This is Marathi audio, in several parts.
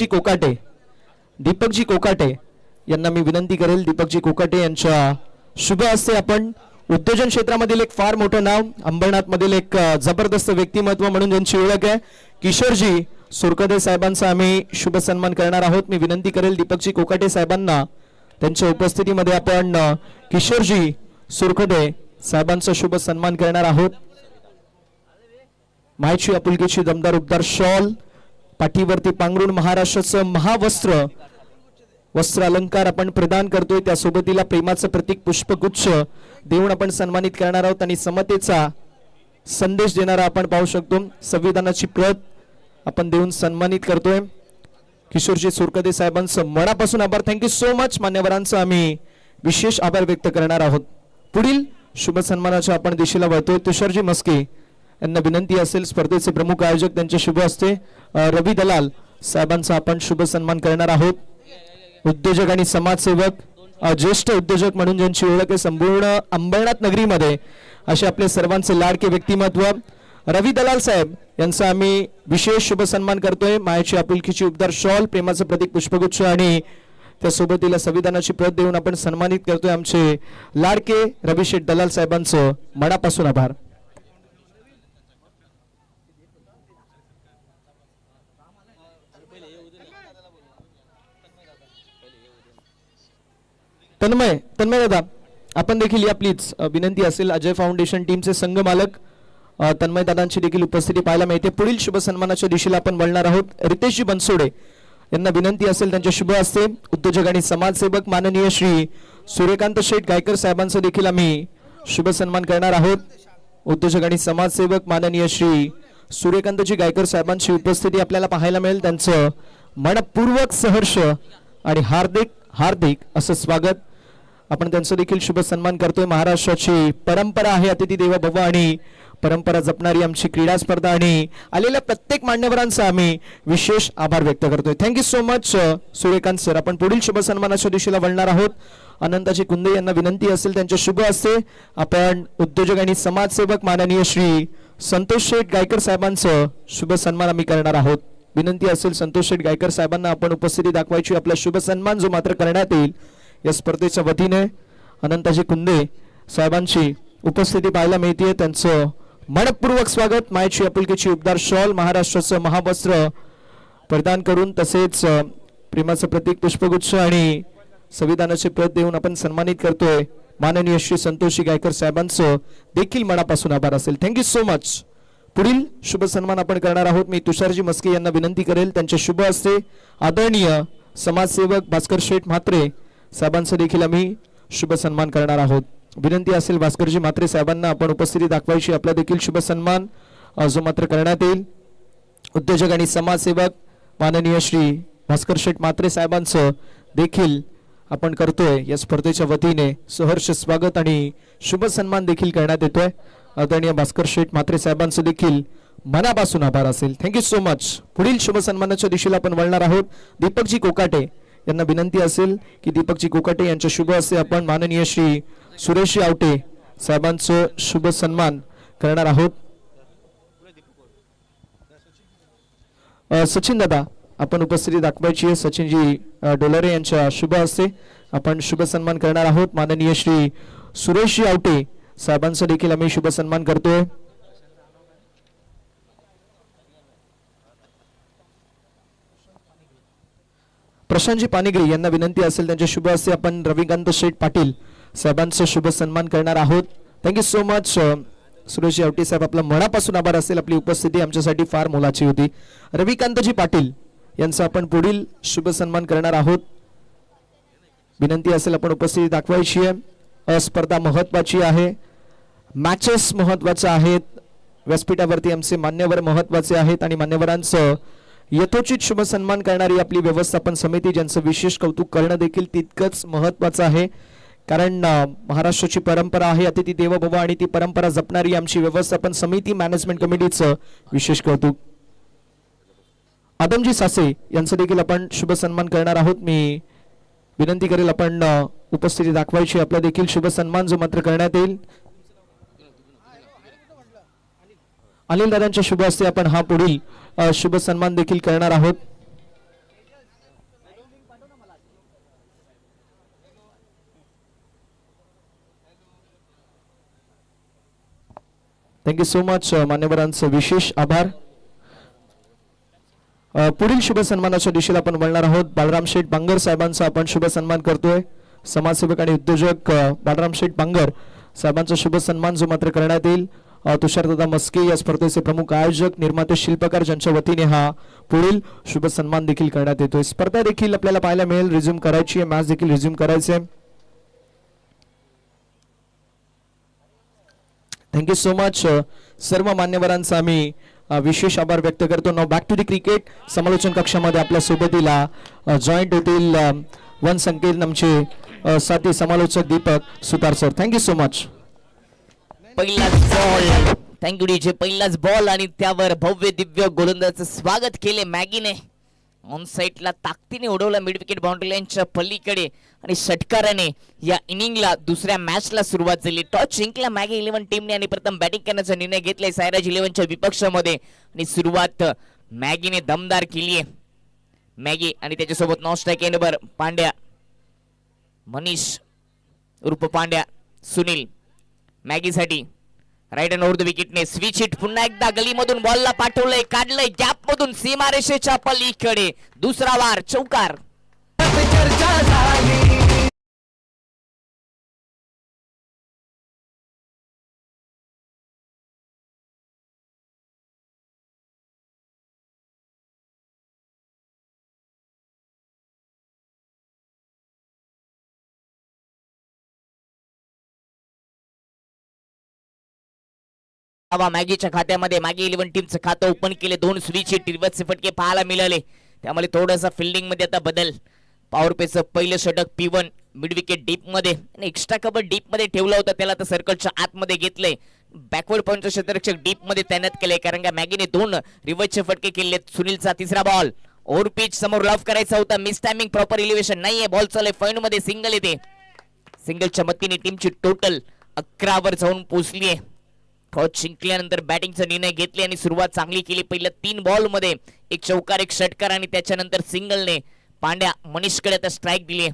कोकाटे, दीपकजी कोकाटे यांना मी विनंती करेल. दीपकजी कोकाटे यांच्या शुभ हस्ते आपण उद्योजन क्षेत्रामधील एक फार मोठं नाव, अंबरनाथ मधील एक जबरदस्त व्यक्तिमत्व म्हणून ज्यांची ओळख आहे, किशोरजी सुरकदे साहेबांचा आम्ही शुभ सन्मान करणार आहोत. मी विनंती करेल दीपकजी कोकाटे साहेबांना त्यांच्या उपस्थितीमध्ये आपण किशोरजी सुरकदे साहेबांचा शुभ सन्मान करणार आहोत. मायची आपुलकीची दमदार उबदार शॉल पाठीवरती पांघरून महाराष्ट्राचं महावस्त्र वस्त्र अलंकार आपण प्रदान करतोय. त्यासोबतीला प्रेमाचं प्रतीक पुष्पगुच्छ देऊन आपण सन्मानित करणार आहोत आणि समतेचा संदेश देणारा आपण पाहू शकतो. संविधानाची प्रत आपण देऊन सन्मानित करतोय. किशोरजी सुरकदे साहेबांचं मनापासून आभार. Thank you so much. मान्यवरांचं आम्ही विशेष आभार व्यक्त करणार आहोत. पुढील शुभ सन्मानाच्या आपण दिशेला वळतोय. तुषारजी मस्के यांना विनंती असेल, स्पर्धेचे प्रमुख आयोजक त्यांच्या शुभ हस्ते रवी दलाल साहेबांचा आपण शुभ सन्मान करणार आहोत. उद्योजक आणि समाजसेवक, ज्येष्ठ उद्योजक म्हणून ज्यांची ओळख आहे संपूर्ण अंबरनाथ नगरीमध्ये, असे आपले सर्वांचे लाडके व्यक्तिमत्व रवी दलाल साहेब यांचा आम्ही विशेष शुभ सन्मान करतोय. मायाची आपुलकीची उबदार शॉल, प्रेमाचं प्रतीक पुष्पगुच्छ आणि त्यासोबतीला संविधानाची प्रत देऊन आपण सन्मानित करतोय. आमचे लाडके रवी शेठ दलाल साहेबांचं मनापासून आभार. तन्मय दादा आपण देखील या प्लीज विनंती असेल. अजय फाउंडेशन टीमचे संघ मालक तन्मय दादांची देखील उपस्थिती पाहायला मिळते. पुढील शुभ सन्मानाच्या दिशेला आपण वळणार आहोत. रितेशजी बनसोडे यांना विनंती असेल त्यांच्या शुभ हस्ते उद्योजक आणि समाजसेवक माननीय श्री सूर्यकांत शेठ गायकर साहेबांचा देखील आम्ही शुभ सन्मान करणार आहोत. उद्योजक आणि समाजसेवक माननीय श्री सूर्यकांतजी गायकर साहेबांची उपस्थिती आपल्याला पाहायला मिळेल. त्यांचं मनपूर्वक सहर्ष आणि हार्दिक असं स्वागत. आपण त्यांचा देखील शुभ सन्मान करतोय. महाराष्ट्राची परंपरा आहे अतिथी देवो भव आणि परंपरा जपणारी आमची क्रीडा स्पर्धा आणि आलेल्या प्रत्येक मान्यवरांचा आम्ही विशेष आभार व्यक्त करतोय. Thank you so much Suryakant sir. आपण पुढील शुभ सन्मानाच्या दिशेला वळणार आहोत. अनंताजी कुंदे यांना विनंती असेल त्यांच्या शुभ हस्ते आपण उद्योजक आणि समाजसेवक माननीय श्री संतोष शेठ गायकर साहेबांचं शुभ सन्मान आम्ही करणार आहोत. विनंती असेल संतोष शेठ गायकर साहेबांना आपण उपस्थिती दाखवायची. आपला शुभ सन्मान जो मात्र करण्यात येईल या स्पर्धेच्या वतीने अनंताजी कुंदे साहेबांची उपस्थिती पाहायला मिळते. त्यांचं मनपूर्वक स्वागत. मायची आपुलकीची उबदार शॉल, महाराष्ट्राचं महावस्त्र प्रदान करून तसेच प्रेमाचं प्रतीक पुष्पगुच्छ आणि संविधानाची प्रत देऊन आपण सन्मानित करतोय. माननीय श्री संतोषजी गायकर साहेबांचं देखील मनापासून आभार असेल. Thank you so much. पुढील शुभ सन्मान आपण करणार आहोत. मी तुषारजी मस्के यांना विनंती करेल त्यांच्या शुभ हस्ते आदरणीय समाजसेवक भास्कर शेठ म्हात्रे साहेबांचा देखील आम्ही शुभ सन्मान करणार आहोत. विनंती असेल भास्करजी म्हात्रे साहेबांना आपण उपस्थिती दाखवायची. आपला देखील शुभ सन्मान जो मात्र करण्यात येईल. उद्योजक आणि समाजसेवक माननीय श्री भास्कर शेठ म्हात्रे साहेबांचं देखील आपण करतोय. या स्पर्धेच्या वतीने सहर्ष स्वागत आणि शुभ सन्मान देखील करण्यात येतोय. आदरणीय भास्कर शेठ म्हात्रे साहेबांचं देखील मनापासून आभार असेल. Thank you so much. पुढील शुभ सन्मानाच्या दिशेला आपण वळणार आहोत. दीपकजी कोकाटे यांना विनंती असेल की दीपकजी कोकाटे यांच्या शुभ हस्ते आपण माननीय श्री सुरेशजी आवटे साहेबांचं शुभ सन्मान करणार आहोत. सचिन दादा आपण उपस्थिती दाखवायची आहे. सचिनजी डोलारे यांच्या शुभ हस्ते आपण शुभ सन्मान करणार आहोत. माननीय श्री सुरेशजी आवटे साहेबांचा देखील आम्ही शुभ सन्मान करतोय. प्रशांतजी पानिग्री यांना विनंती असेल त्यांच्या शुभ हस्ते आपण रविकांत शेठ पाटील साहेबांचा शुभ सन्मान करणार आहोत. थँक्यू सो मच सुरेशजी आवटे साहेब. आपला मनापासून आभार असेल. आपली उपस्थिती आमच्यासाठी फार मोलाची होती. रविकांतजी पाटील यांचा आपण पुढील शुभ सन्मान करणार आहोत. विनंती असेल आपण उपस्थिती दाखवायची आहे. स्पर्धा महत्वाची आहे. मॅचेस महत्वाच्या आहेत. व्यासपीठावरती आमचे मान्यवर महत्वाचे आहेत आणि मान्यवरांचं यथोचित शुभ सन्मान करणारी आपली व्यवस्थापन समिती ज्यांचं विशेष कौतुक करणं देखील तितकंच महत्वाचं आहे. कारण महाराष्ट्राची परंपरा आहे अतिथी देवो भव आणि ती परंपरा जपणारी आमची व्यवस्थापन समिती मॅनेजमेंट कमिटीचं विशेष कौतुक. आदमजी सासे यांचं देखील आपण शुभ सन्मान करणार आहोत. मी विनंती करेल आपण उपस्थिती दाखवायची. आपला देखील शुभ सन्मान जो मात्र करण्यात येईल. अनिल दादांच्या शुभ हस्ते आपण हा पुढील शुभ सन्मान देखील करणार आहोत. थँक्यू सो मच मान्यवरांचं विशेष आभार. पुढील शुभ सन्मानाच्या दिशेला आपण वळणार आहोत. बाळराम शेठ बांगर साहेबांचा आपण शुभ सन्मान करतोय. समाजसेवक आणि उद्योजक बाळराम शेठ बांगर साहेबांचा शुभ सन्मान जो मात्र करण्यात येईल. तुषारदादा मस्के या स्पर्धेचे प्रमुख आयोजक निर्माते शिल्पकार ज्यांच्या वतीने हा पुढील शुभ सन्मान देखील करण्यात येतोय. स्पर्धा देखील आपल्याला पाहायला मिळेल. रिझ्यूम करायची आहे, मॅच देखील रिझ्यूम करायचे. थँक्यू सो मच सर्व मान्यवरांचा आम्ही विशेष आभार व्यक्त करतो. नाव बॅक टू द क्रिकेट. समालोचन कक्षामध्ये आपल्या सोबतीला जॉईंट होतील वन संकेत आमचे साथी समालोचक दीपक सुतार सर. Thank you so much. पहिलाच बॉल, थँक्यू डीजे. पहिलाच बॉल आणि त्यावर भव्य दिव्य गोलंदाजाचं स्वागत केले मॅगीने. ऑन साईडला ताकदीने उडवला मिड विकेट बाउंड्री लाईनच्या पलीकडे आणि षटकाराने या इनिंगला दुसऱ्या मॅचला सुरुवात झाली. टॉस जिंकला मॅगी 11 टीमने आणि प्रथम बॅटिंग करण्याचा निर्णय घेतलाय सायराज 11च्या विपक्षामध्ये आणि सुरुवात मॅगीने दमदार केली आहे. मॅगी आणि त्याच्यासोबत नॉन स्ट्राईक एंडवर पांड्या, मनीष उर्फ पांड्या, सुनील. मॅगीसाठी राईट अँड ओव्हर द विकेटने स्विच हिट. पुन्हा एकदा गलीमधून बॉलला पाठवलंय, काढलंय गॅप मधून सीमारेषेच्या पलीकडे. दुसरा वार, चौकार. मॅगीच्या खात्यामध्ये मॅगी 11 टीमचं खातं ओपन केले. 2 स्विच हिट, रिव्हर्सचे फटके पाहायला मिळाले. त्यामुळे थोडासा फिल्डिंग मध्ये आता बदल. पॉवर पेचं पहिलं षटक P1 मिड विकेट डीप मध्ये आणि एक्स्ट्रा कव्हर डीप मध्ये ठेवला होता, त्याला आता सर्कलच्या आतमध्ये घेतलंय. बॅकवर्ड पॉइंटचं क्षेत्ररक्षक डीप मध्ये तैनात केलंय कारण का मॅगीने 2 रिव्हर्सचे फटके केले. सुनीलचा तिसरा बॉल. ओव्हर पिच समोर लॉफ करायचा होता. मिस टायमिंग, प्रॉपर इलिव्हेशन नाहीये. बॉल चालू पॉइंट मध्ये, सिंगल येते. सिंगलच्या मदतीने टीमची टोटल 11 वर जाऊन पोहोचली आहे. टॉस जिंकल्यानंतर बॅटिंगचा निर्णय घेतले आणि सुरुवात चांगली केली. पहिल्या 3 बॉल मध्ये एक चौकार, एक षटकार आणि त्याच्यानंतर सिंगलने पांड्या मनीषकडे आता स्ट्राईक दिली.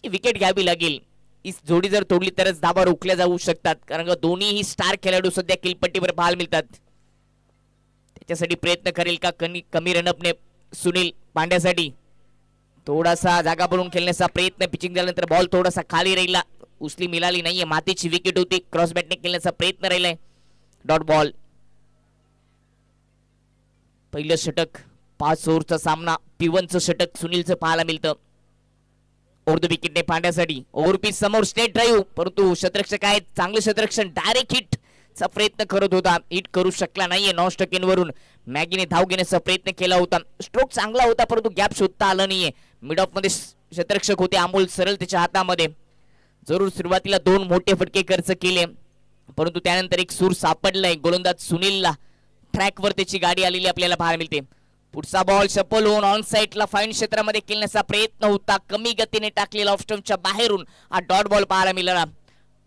विकेट घ्यावी लागेल. ही जोडी जर तोडली तरच धाबा रोखल्या जाऊ शकतात कारण का दोन्हीही स्टार खेळाडू सध्या किलपट्टीवर पाहायला मिळतात. त्याच्यासाठी प्रयत्न करेल का कमी रनअपने सुनील पांड्यासाठी. थोडासा जागा बनवून खेळण्याचा प्रयत्न. पिचिंग झाल्यानंतर बॉल थोडासा खाली राहिला, उचली मिळाली नाहीये. मातीची विकेट होती. क्रॉस बॅटने खेळण्याचा प्रयत्न राहिलाय. Dot ball. पहिलं षटक 5 ओव्हरचा सामना. P1चं षटक सुनीलचं पाहायला मिळतं. ओव्हर द विकेटने पांड्यासाठी. ओव्हर पिच समोर स्टेट ड्राईव्ह, परंतु क्षेत्ररक्षक आहेत, चांगलं क्षेत्ररक्षण. डायरेक्ट हिट चा प्रयत्न करत होता, हिट करू शकला नाहीये. नॉन स्ट्राईक वरून मॅगीने धाव घेण्याचा प्रयत्न केला होता. स्ट्रोक चांगला होता परंतु गॅप शोधता आला नाहीये. मिड ऑफ मध्ये क्षेत्ररक्षक होते अमोल सरळ त्याच्या हातामध्ये. जरूर सुरुवातीला 2 मोठे फटके खर्च केले परंतु त्यानंतर एक सूर सापडलाय गोलंदाज सुनीलला. ट्रॅकवर त्याची गाडी आलेली आपल्याला पाहायला मिळते. पुढचा बॉल सफल होऊन ऑन साईडला फाईन क्षेत्रामध्ये खेळण्याचा प्रयत्न होता. कमी गतीने टाकलेला ऑफ स्टंपच्या बाहेरून हा डॉट बॉल पाहायला मिळाला.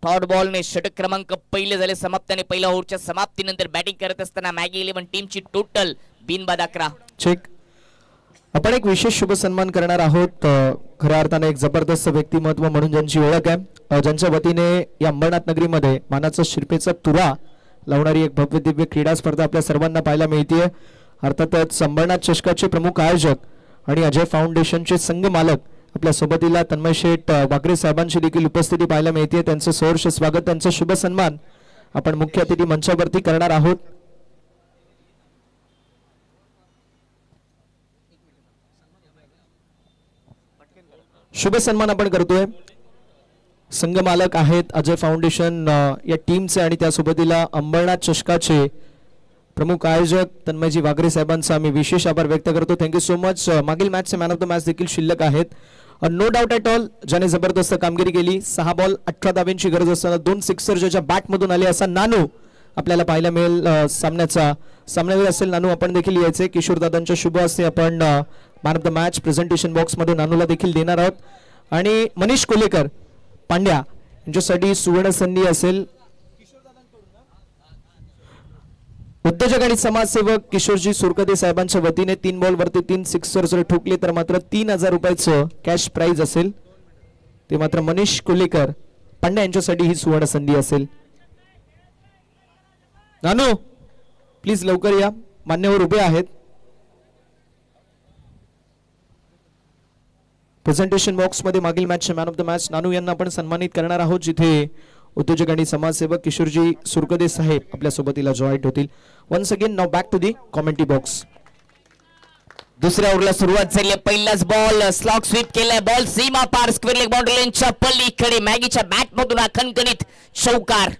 डॉट बॉलने षटक क्रमांक पहिले झाले समाप्त आणि पहिल्या ओव्हरच्या समाप्तीनंतर बॅटिंग करत असताना मॅगी 11 टीमची टोटल बिनबाद 11. चेक. आपण एक विशेष शुभ सन्मान करणार आहोत. खऱ्या अर्थाने एक जबरदस्त व्यक्तिमत्व म्हणून ज्यांची ओळख आहे, ज्यांच्या वतीने या अंबरनाथ नगरीमध्ये मानाचा शिरपेचा तुरा लावणारी एक भव्य दिव्य क्रीडा स्पर्धा आपल्या सर्वांना पाहायला मिळते. अर्थातच अंबरनाथ चषकाचे प्रमुख आयोजक आणि अजय फाउंडेशनचे संघ मालक आपल्या सोबतीला तन्मय शेठ वागरे साहेबांची देखील उपस्थिती पाहायला मिळते. त्यांचं सहर्ष स्वागत, त्यांचा शुभ सन्मान आपण मुख्य अतिथी मंचावरती करणार आहोत. शुभ सन्मान आपण करतोय. संघ मालक आहेत अजय फाउंडेशन या टीमचे आणि त्यासोबतीला अंबरनाथ चषकाचे प्रमुख आयोजक तन्मयजी वागरे साहेबांचा आम्ही विशेष आभार व्यक्त करतो. Thank you so much. मागील मॅचचे मॅन ऑफ द मॅच देखील शिल्लक आहेत. नो डाऊट ॲट ऑल ज्याने जबरदस्त कामगिरी केली. 6 बॉल 18 धाब्यांची गरज असताना 2 सिक्सर ज्याच्या बॅटमधून आले असा नानू आपल्याला पाहायला मिळेल. सामन्यावर असेल नानू, आपण देखील यायचे. किशोर दादांच्या शुभ हस्ते आपण man of the match presentation box मध्ये नानूला देखील देणार आहोत. आणि मनीष कोलेकर पांड्या यांच्यासाठी सुवर्ण संधी असेल. उद्योजक आणि समाजसेवक किशोरजी सुरकदे साहेबांच्या वतीने 3 बॉल वरती 3 सिक्सर जर ठोकले तर मात्र 3000 रुपयाचं कॅश प्राइज असेल. ते मात्र मनीष कोलेकर पांड्या यांच्यासाठी ही सुवर्ण संधी असेल. नानू प्लीज लवकर या, मान्यवर उभे आहेत. प्रेझेंटेशन बॉक्स मध्ये मागील match man of the match Nanu यांना आपण सन्मानित करणार आहोत, जिथे उद्योजक आणि समाजसेवक किशोरजी सुरकदे साहेब आपल्या सोबतीला जॉईंट होतील. Once again now back to the commentary box. दुसऱ्या ओव्हरला सुरुवात झाली आहे. पहिलाच बॉल स्लॉग स्वीप केलाय, बॉल सीमा पार स्क्वेअर लेग बाउंड्री लाईनच्या पलीकडे मॅगीच्या बॅट मधून खणखणीत चौकार.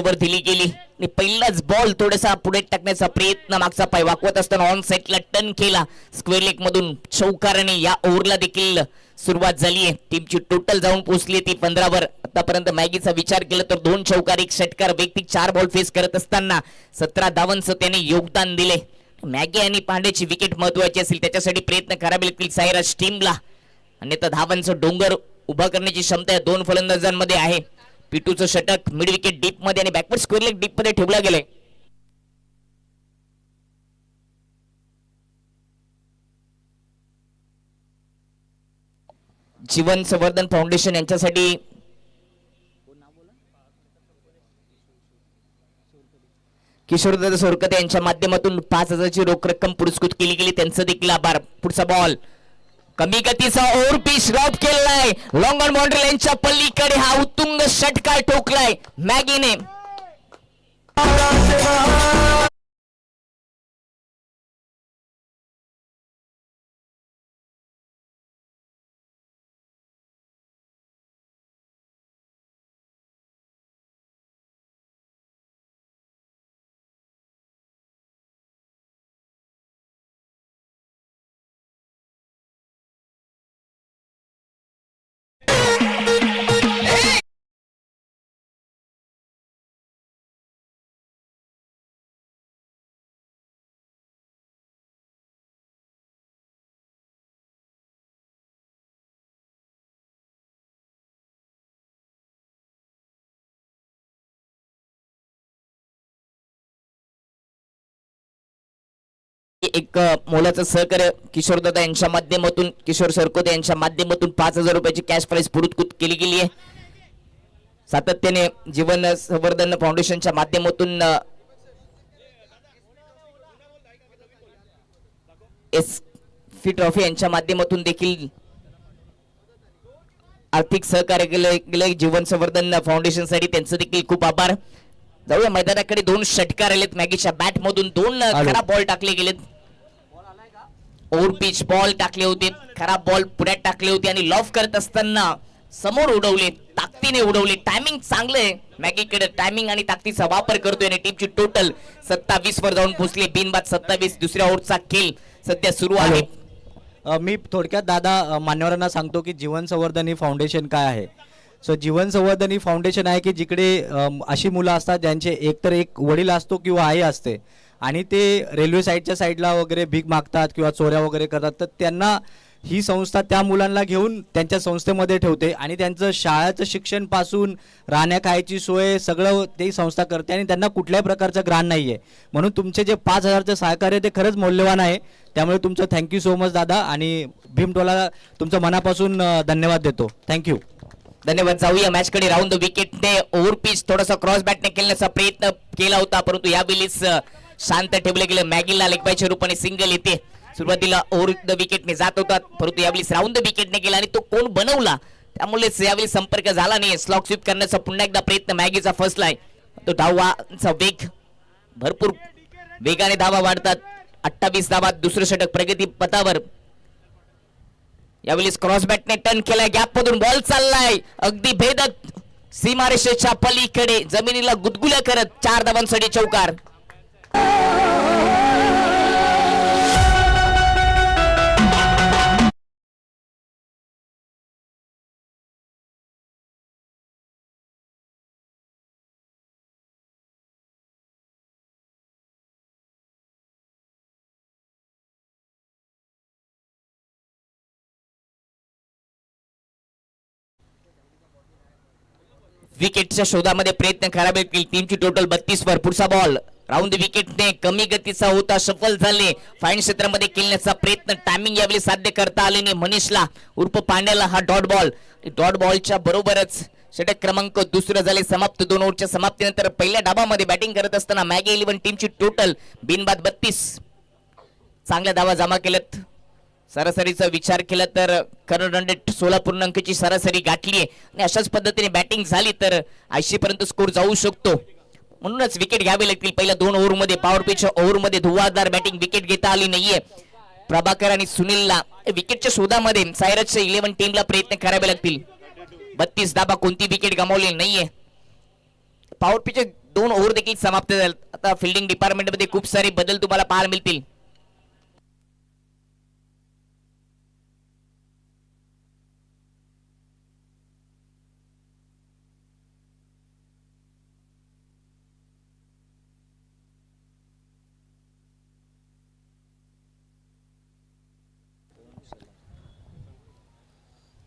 वर दिली गेली आणि पहिलाच बॉल थोडासा पुढे टाकण्याचा प्रयत्न मागचा पाय वाकवत असताना ऑन साइडला टर्न केला, स्क्वेअर लेग मधून चौकाराने या ओव्हरला देखील सुरुवात झाली आहे. टीमची टोटल जाऊन पोहोचली ती 15 वर. आतापर्यंत मॅगीचा विचार केला तर 2 चौकार 1 षटकार वैयक्तिक 4 बॉल फेस करत असताना 17 धावांचं त्याने योगदान दिले. मॅगी आणि पांडेची विकेट महत्वाची असेल त्याच्यासाठी प्रयत्न करावे लागतील सायराज टीमला, अन्यथा धावांचं डोंगर उभा करण्याची क्षमता या 2 फलंदाजांमध्ये आहे. पिटूचं षटक मिड विकेट डीप मध्ये आणि बॅकवर्ड स्क्वेअर लेग डीप मध्ये ठेवला गेलाय. जीवन संवर्धन फाउंडेशन यांच्यासाठी किशोरदादा सोरकते यांच्या माध्यमातून 5,000ची रोख रक्कम पुरस्कृत केली गेली, त्यांचं देखील आभार. पुढचा बॉल कमी गतीचा ओव्हर पिच रॉप केलाय, लॉंग ऑन बाउंड्री लाईनच्या पलीकडे हा उत्तुंग षटकार ठोकलाय मॅगीने. एक मोलाचं सहकार्य किशोरदादा यांच्या माध्यमातून, किशोर सरकोते यांच्या माध्यमातून 5,000 रुपयाची कॅश प्राइज पुरस्कृत केली गेली आहे. सातत्याने जीवन संवर्धन फाउंडेशनच्या माध्यमातून एस ट्रॉफी यांच्या माध्यमातून देखील आर्थिक सहकार्य केले जीवन संवर्धन फाउंडेशन साठी, त्यांचं देखील खूप आभार. जाऊया मैदानाकडे. 2 षटकार आलेत मॅगीच्या बॅट मधून, 2 खराब बॉल टाकले गेलेत. ओव्हर पिच बॉल टाकले होते, खराब बॉल पुढ्यात टाकले होते आणि लॉफ करत असताना समोर उडवले, ताकदीने उडवले. टायमिंग चांगलं आहे मॅगीकडे, टायमिंग आणि ताकदीचा वापर करतोय आणि टीमची टोटल 27 वर जाऊन पोहोचली. बिनबाद 27. दुसऱ्या ओव्हरचा खेळ सध्या सुरू आहे. मी थोडक्यात दादा मान्यवरांना सांगतो की जीवन संवर्धन ही फाउंडेशन काय आहे. सो जीवन संवर्धन ही फाउंडेशन आहे की जिकडे अशी मुलं असतात ज्यांचे एकतर एक वडील असतो किंवा आई असते आणि ते रेल्वे साईडच्या साईडला वगैरे भीक मागतात किंवा चोऱ्या वगैरे करतात, तर त्यांना ही संस्था त्या मुलांना घेऊन त्यांच्या संस्थेमध्ये ठेवते आणि त्यांचं शाळेचं शिक्षण पासून राहण्या खायची सोय सगळं ते संस्था करते आणि त्यांना कुठल्याही प्रकारचं ग्रांट नाही आहे. म्हणून तुमचे जे 5,000चं सहकार्य ते खरंच मौल्यवान आहे. त्यामुळे तुमचं थँक्यू सो मच दादा आणि भीमटोला तुमचं मनापासून धन्यवाद देतो. थँक्यू. धन्यवाद. जाऊया मॅच कडे. राऊंड द विकेटने ओव्हर पिच थोडासा क्रॉस बॅटने खेळण्याचा प्रयत्न केला होता, परंतु यावेळीच शांत ठेवले गेले. मॅगीला लेग बायच्या रूपाने सिंगल येते. सुरुवातीला ओव्हर द विकेटने जात होता, परंतु यावेळी राऊंड द विकेटने केला आणि तो कोण बनवला त्यामुळेच यावेळी संपर्क झाला नाही. स्लॉक स्वीप करण्याचा पुन्हा एकदा प्रयत्न मॅगीचा फसलाय. तो धावांचा वेग भरपूर वेगाने धावा वाढतात. 28 धावा, दुसरं षटक प्रगती पथावर. यावेळी क्रॉस बॅटने टर्न केलाय, गॅप मधून बॉल चाललाय अगदी भेदक सीमारेषेच्या पलीकडे, जमिनीला गुदगुल्या करत 4 धावांसाठी चौकार. विकेटच्या शोधामध्ये प्रयत्न करावे लागतील. टीमची टोटल 32 वर. पुढचा बॉल राऊंड विकेटने कमी गतीचा होता, सफल झाले. फाईन क्षेत्रामध्ये खेळण्याचा प्रयत्न टायमिंग यावेळी साध्य करता आले नाही मनीषला उर्फ पांड्याला. हा डॉट बॉलच्या बरोबरच षटक क्रमांक दुसरं झाले समाप्त. 2 ओव्हरच्या समाप्तीनंतर पहिल्या डावामध्ये बॅटिंग करत असताना मॅगी 11 टीमची टोटल बिनबाद 32. चांगल्या धावा जमा केल्यात. सरासरीचा विचार केला तर करंट 16 अंकाची सरासरी गाठली आहे आणि अशाच पद्धतीने बॅटिंग झाली तर 80 पर्यंत स्कोर जाऊ शकतो. म्हणूनच विकेट घ्यावे लागतील. पहिल्या 2 ओव्हरमध्ये पॉवर पिच ओव्हरमध्ये धुवाधार बॅटिंग विकेट घेता आली नाहीये. प्रभाकर आणि सुनीलला विकेटच्या शोधामध्ये सायरसच्या 11 टीमला प्रयत्न करावे लागतील. 32 धाबा, कोणती विकेट गमावली नाहीये. पॉवर पिच 2 ओव्हर देखील समाप्त झाले. आता फिल्डिंग डिपार्टमेंट मध्ये खूप सारे बदल तुम्हाला पाहायला मिळतील.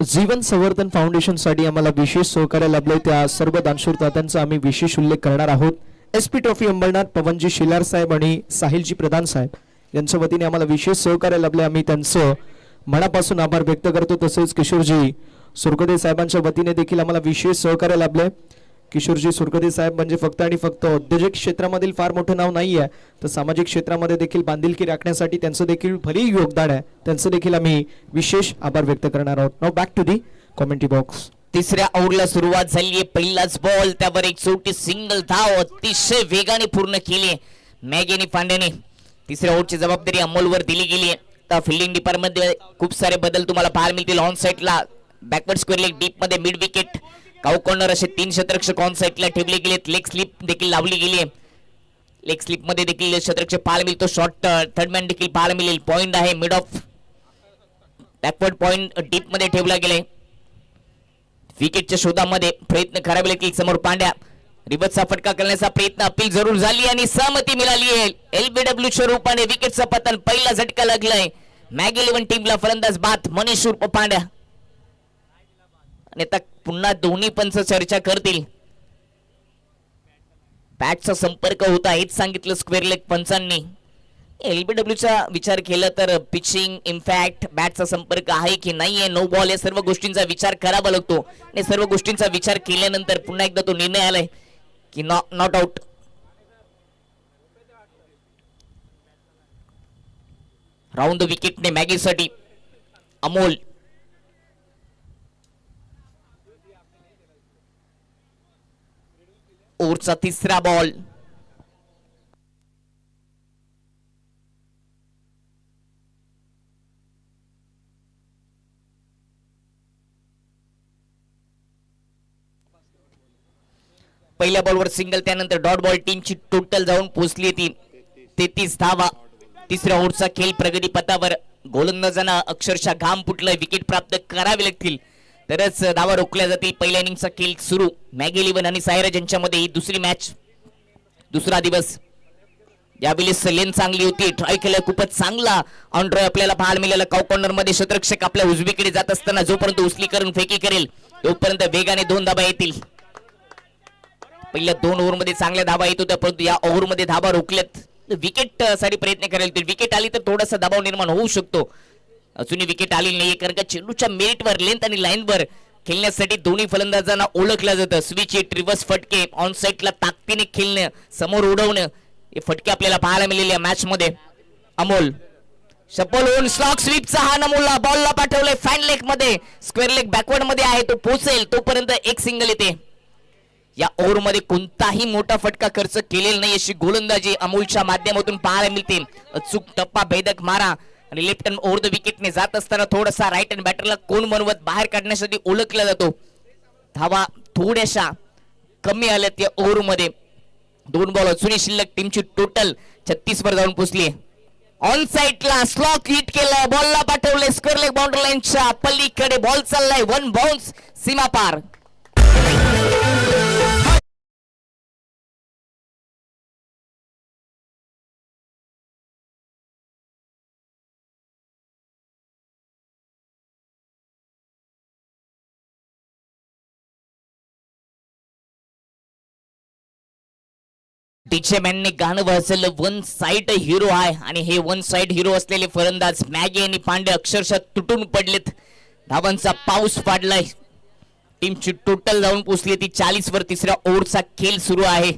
जीवन संवर्धन फाउंडेशन साठी आम्हाला विशेष सहकार्य लाभले त्या सर्व दानशूर दात्यांचा आम्ही विशेष उल्लेख करणार आहोत. SP ट्रॉफी अंबरनाथ पवनजी शिलार साहेब आणि साहिलजी प्रधान साहेब यांच्या वतीने आम्हाला विशेष सहकार्य लाभले. आम्ही त्यांचं मनापासून आभार व्यक्त करतो. तसेच किशोरजी सुरकदे साहेबांच्या वतीने देखील आम्हाला विशेष सहकार्य लाभले. किशोरजी सुरकदे साहेब म्हणजे फक्त आणि फक्त औद्योगिक क्षेत्रामधील फार मोठं नाव नाही आहे, तर सामाजिक क्षेत्रामध्ये देखील बांधिलकी राखण्यासाठी त्यांचं देखील भरीव योगदान आहे. त्यांचं देखील आम्ही विशेष आभार व्यक्त करणार आहोत. Now back to the commentary box. तिसऱ्या ओव्हरला सुरुवात झाली आहे. पहिलाच बॉल, त्यावर एक छोटी सिंगल धाव अतिशय वेगाने पूर्ण केली मॅगी आणि पांड्याने. तिसऱ्या ओव्हरची जबाबदारी अमोलवर दिली गेली आहे. तर फिल्डिंग डिपार्टमेंट मध्ये खूप सारे बदल तुम्हाला पाहायला मिळतील. ऑन साइडला बॅकवर्ड स्क्वेअर लेग, डीप मध्ये मिड विकेट, काऊ कॉर्नर असे 3 शतरक्षक ऑन साइडला ठेवले गेलेत. लेग स्लिप देखील लावली गेली आहे. लेग स्लिप मध्ये देखील शतरक्षक पाहायला मिळतो. शॉर्ट थर्ड मॅन देखील पाहायला मिळेल. पॉइंट आहे mid of backward point deep मध्ये ठेवला गेलाय. विकेटच्या शोधामध्ये प्रयत्न करावे लागतील. समोर पांड्या रिवर्सचा फटका करण्याचा प्रयत्न, अपील जरूर झाली आणि सहमती मिळाली आहे. LBW च्या रूपाने विकेटचं पतन, पहिला झटका लागलाय मॅगी 11 टीमला. फलंदाज बाद मनीष उर्फ पांड्या. आणि आता पुन्हा दोन्ही पंच चर्चा करतील. बॅटचा संपर्क होता हेच सांगितलं स्क्वेअर लेग पंचांनी. LBW चा विचार केला तर पिचिंग इम्पॅक्ट, बॅटचा संपर्क आहे की नाहीये, नो बॉल, या सर्व गोष्टींचा विचार करावा लागतो. आणि सर्व गोष्टींचा विचार केल्यानंतर पुन्हा एकदा तो निर्णय आलाय की नॉट आउट. राऊंड विकेटने मॅगीसाठी अमोल. ओव्हरचा तिसरा बॉल, पहिल्या बॉलवर सिंगल, त्यानंतर डॉट बॉल. टीमची टोटल जाऊन पोहोचली ती 33 धावा. तिसऱ्या ओव्हरचा खेळ प्रगती पथावर. गोलंदाजांना अक्षरशः घाम फुटलाय. विकेट प्राप्त करावे लागतील तरच धावा रोखल्या जातील. पहिल्या इनिंगचा खेळ सुरू. मॅगी 11 आणि सायराज यांच्यामध्ये ही दुसरी मॅच, दुसरा दिवस. यावेळेस लेन चांगली होती. ट्राय केलं खूपच चांगला ऑन ड्राय आपल्याला पाहायला मिळाला. काऊ कॉर्नर मध्ये शतरक्षक आपल्या उजवीकडे जात असताना जोपर्यंत उचली करून फेकी करेल तोपर्यंत वेगाने 2 धाबा येतील. पहिल्या 2 ओव्हर मध्ये चांगल्या धाबा येत होत्या, परंतु या ओव्हर मध्ये धाबा रोखल्यात. विकेट साठी प्रयत्न करायला, विकेट आली तर थोडासा दबाव निर्माण होऊ शकतो. अजूनही विकेट आली नाहीये कारण का चेंडूच्या मेरिटवर, लेंथ आणि लाईनवर खेळण्यासाठी दोन्ही फलंदाजांना ओळखलं जातं. स्विच हिट, रिव्हर्स फटके, ऑन साइडला ताकदीने खेळणं, समोर उडवणं, हे फटके आपल्याला पाहायला मिळाले या मॅच मध्ये. अमोल शपल होऊन स्लॉक स्वीपचा हा नमुना बॉलला पाठवलंय फॅन लेग मध्ये. स्क्वेअर लेग बॅकवर्ड मध्ये आहे, तो पोहोचेल तोपर्यंत एक सिंगल येते. या ओव्हर मध्ये कोणताही मोठा फटका खर्च केलेला नाही अशी गोलंदाजी अमोलच्या माध्यमातून पाहायला मिळते. अचूक टप्पा, भेदक मारा आणि लेफ्ट हँड ओव्हर द विकेटने जात असताना थोडासा राईट हँड बॅटरला कोण बनवत बाहेर काढण्यासाठी ओळखला जातो. धावा थोड्याशा कमी आल्यात या ओव्हर मध्ये. 2 बॉल अजूनही शिल्लक. टीमची टोटल 36 वर जाऊन पोहोचली. ऑन साइडला स्लॉक हिट केलाय, बॉलला पाठवले स्क्वेअर लेग बाउंड्री लाईनच्या पलीकडे. बॉल चाललाय 1 बाउन्स सीमा पार. टीचरमॅनने गाणं वाजवलं वन साइड हिरो आहे आणि हे वन साइड हिरो असलेले फलंदाज मॅगी आणि पांडे अक्षरशः तुटून पडलेत. धावांचा पाऊस पाडलाय. टीमची टोटल जाऊन पोहोचली ती 40 वर. तिसऱ्या ओव्हरचा खेळ सुरू आहे.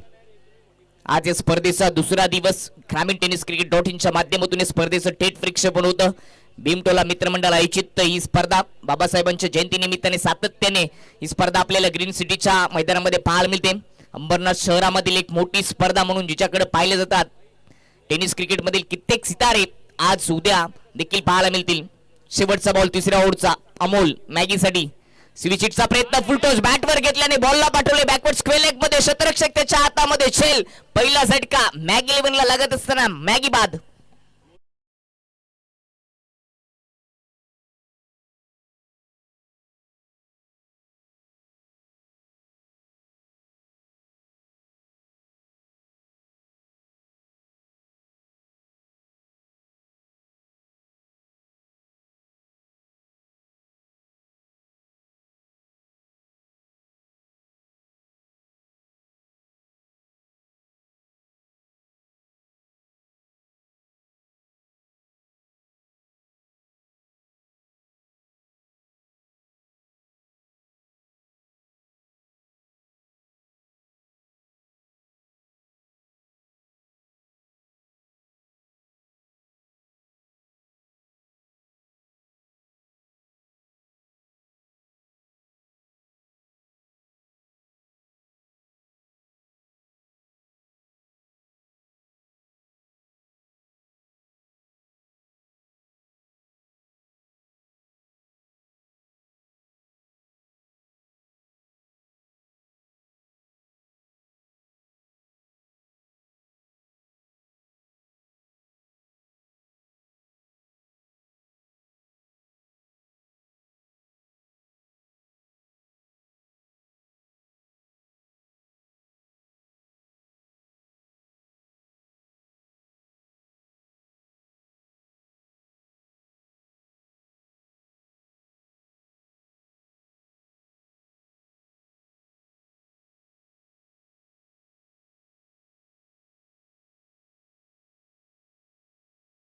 आज या स्पर्धेचा दुसरा दिवस. ग्रामीण टेनिस क्रिकेट.in च्या माध्यमातून या स्पर्धेचं थेट प्रक्षेपण होतं. भीमटोला मित्रमंडळ आयोजित ही स्पर्धा बाबासाहेबांच्या जयंती निमित्ताने सातत्याने ही स्पर्धा आपल्याला ग्रीन सिटीच्या मैदानामध्ये पाहायला मिळते. अंबरनाथ शहरामधील एक मोठी स्पर्धा म्हणून जिच्याकडे पाहिले जातात टेनिस क्रिकेट मधील कित्येक सितारे आज उद्या देखील पाहायला मिळतील. शेवटचा बॉल तिसऱ्या ओव्हरचा अमोल मॅगीसाठी. स्विचिटचा प्रयत्न फुलटॉस बॅटवर घेतल्याने बॉलला पाठवले बॅकवर्ड स्क्वेअर लेग मध्ये. शतरक्षक त्याच्या हातामध्ये झेल. पहिला झटका मॅगी 11 ला लागत असताना मॅगी बाद.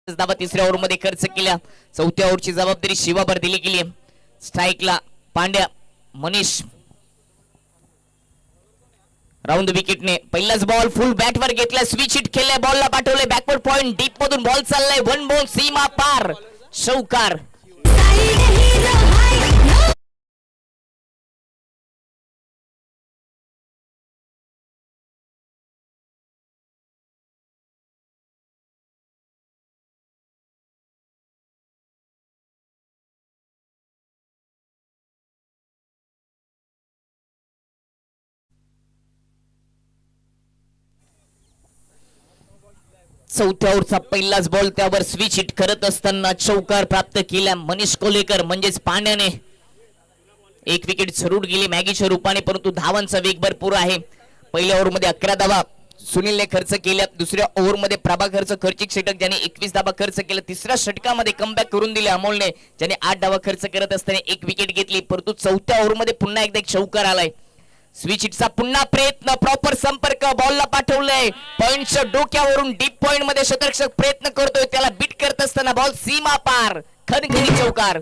धावा तिसऱ्या ओव्हर मध्ये खर्च केल्या. चौथ्या ओव्हरची जबाबदारी शिवावर दिली गेली. स्ट्राईकला पांड्या मनीष. राऊंड विकेटने पहिलाच बॉल फुल बॅटवर घेतला. स्विच हिट केले. बॉलला पाठवले बॅकवर्ड पॉइंट. डीप मधून बॉल चाललाय. वन बॉल सीमा पार. शौकार. चौथ्या ओव्हरचा पहिलाच बॉल त्यावर स्विच हिट करत असताना चौकार प्राप्त केला मनीष कोलेकर म्हणजेच पांड्याने. एक विकेट जरूर गेली मॅगीच्या रूपाने परंतु धावांचा वेग भरपूर आहे. पहिल्या ओव्हर मध्ये 11 धावा सुनीलने खर्च केल्या. दुसऱ्या ओव्हर मध्ये प्रभाकरचं खर्चिक षटक ज्याने 21 धावा खर्च केला. तिसऱ्या षटकामध्ये कमबॅक करून दिले अमोलने ज्याने 8 धावा खर्च करत असताना एक विकेट घेतली. परंतु चौथ्या ओव्हर मध्ये पुन्हा एकदा एक चौकार आलाय. स्विच हिटचा पुन्हा प्रयत्न. प्रॉपर संपर्क. बॉलला पाठवलंय पॉइंटच्या डोक्यावरून डीप पॉइंट मध्ये शतरक्षक प्रयत्न करतोय. त्याला बीट करत असताना बॉल सीमा पार. खणखणी चौकार.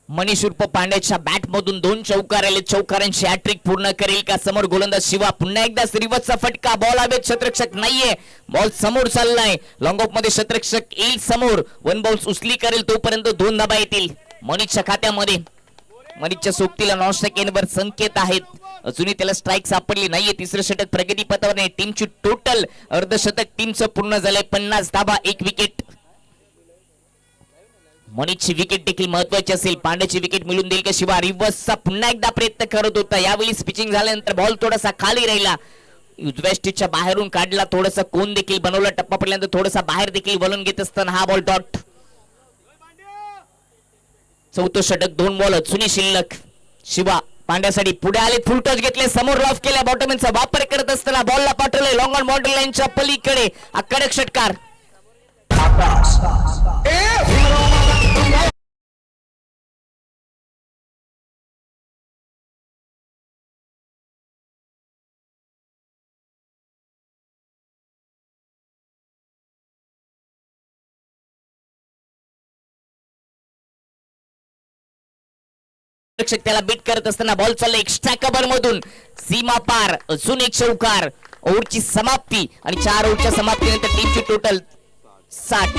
मनीष उर्फ पांड्याच्या बॅट मधून 2 चौकार आले. चौकारांची हॅट्रिक पूर्ण करेल का समोर गोलंदाज शिवा. पुन्हा एकदा रिव्हर्सचा फटका. बॉल हवेत. शतरक्षक नाहीये. बॉल समोर चाललाय. लॉंग ऑफ मध्ये शतरक्षक येईल समोर. वन बॉल उचली करेल तोपर्यंत 2 धाबा येतील मनीषच्या खात्यामध्ये. मनीषच्या सोबतीला नॉन स्ट्राईक संकेत आहेत. अजूनही त्याला स्ट्राईक सापडली नाहीये. तिसरं षटक प्रगती पथावर. टीमची टोटल अर्धशतक टीमचं पूर्ण झालंय. 50 धाबा 1 विकेट. मनीषची विकेट देखील महत्वाची असेल. पांड्याची विकेट मिळून देईल का शिवा? रिव्हर्सचा पुन्हा एकदा प्रयत्न करत होता. यावेळी पिचिंग झाल्यानंतर बॉल थोडासा खाली राहिला. उजव्या स्टिचच्या बाहेरून काढला. थोडासा कोण देखील बनवला. टप्पा पडल्यानंतर थोडासा बाहेर देखील वळून घेत असताना हा बॉल डॉट. चौथं षटक 2 बॉल अजूनही शिल्लक. शिवा पांड्यासाठी पुढे आले. फुल टच घेतले. समोर लॉफ केल्या. बॉटमॅनचा वापर करत असताना बॉलला पाठवले लॉंग ऑन बाउंड्री लाईनच्या पलीकडे. हा कडक षटकार. त्याला बीट करत असताना बॉल चालला एक्स्ट्रा कव्हर मधून सीमा पार. अजून एक चौकार. ओव्हरची समाप्ती आणि 4 ओव्हरच्या समाप्तीनंतर टीमची टोटल 60.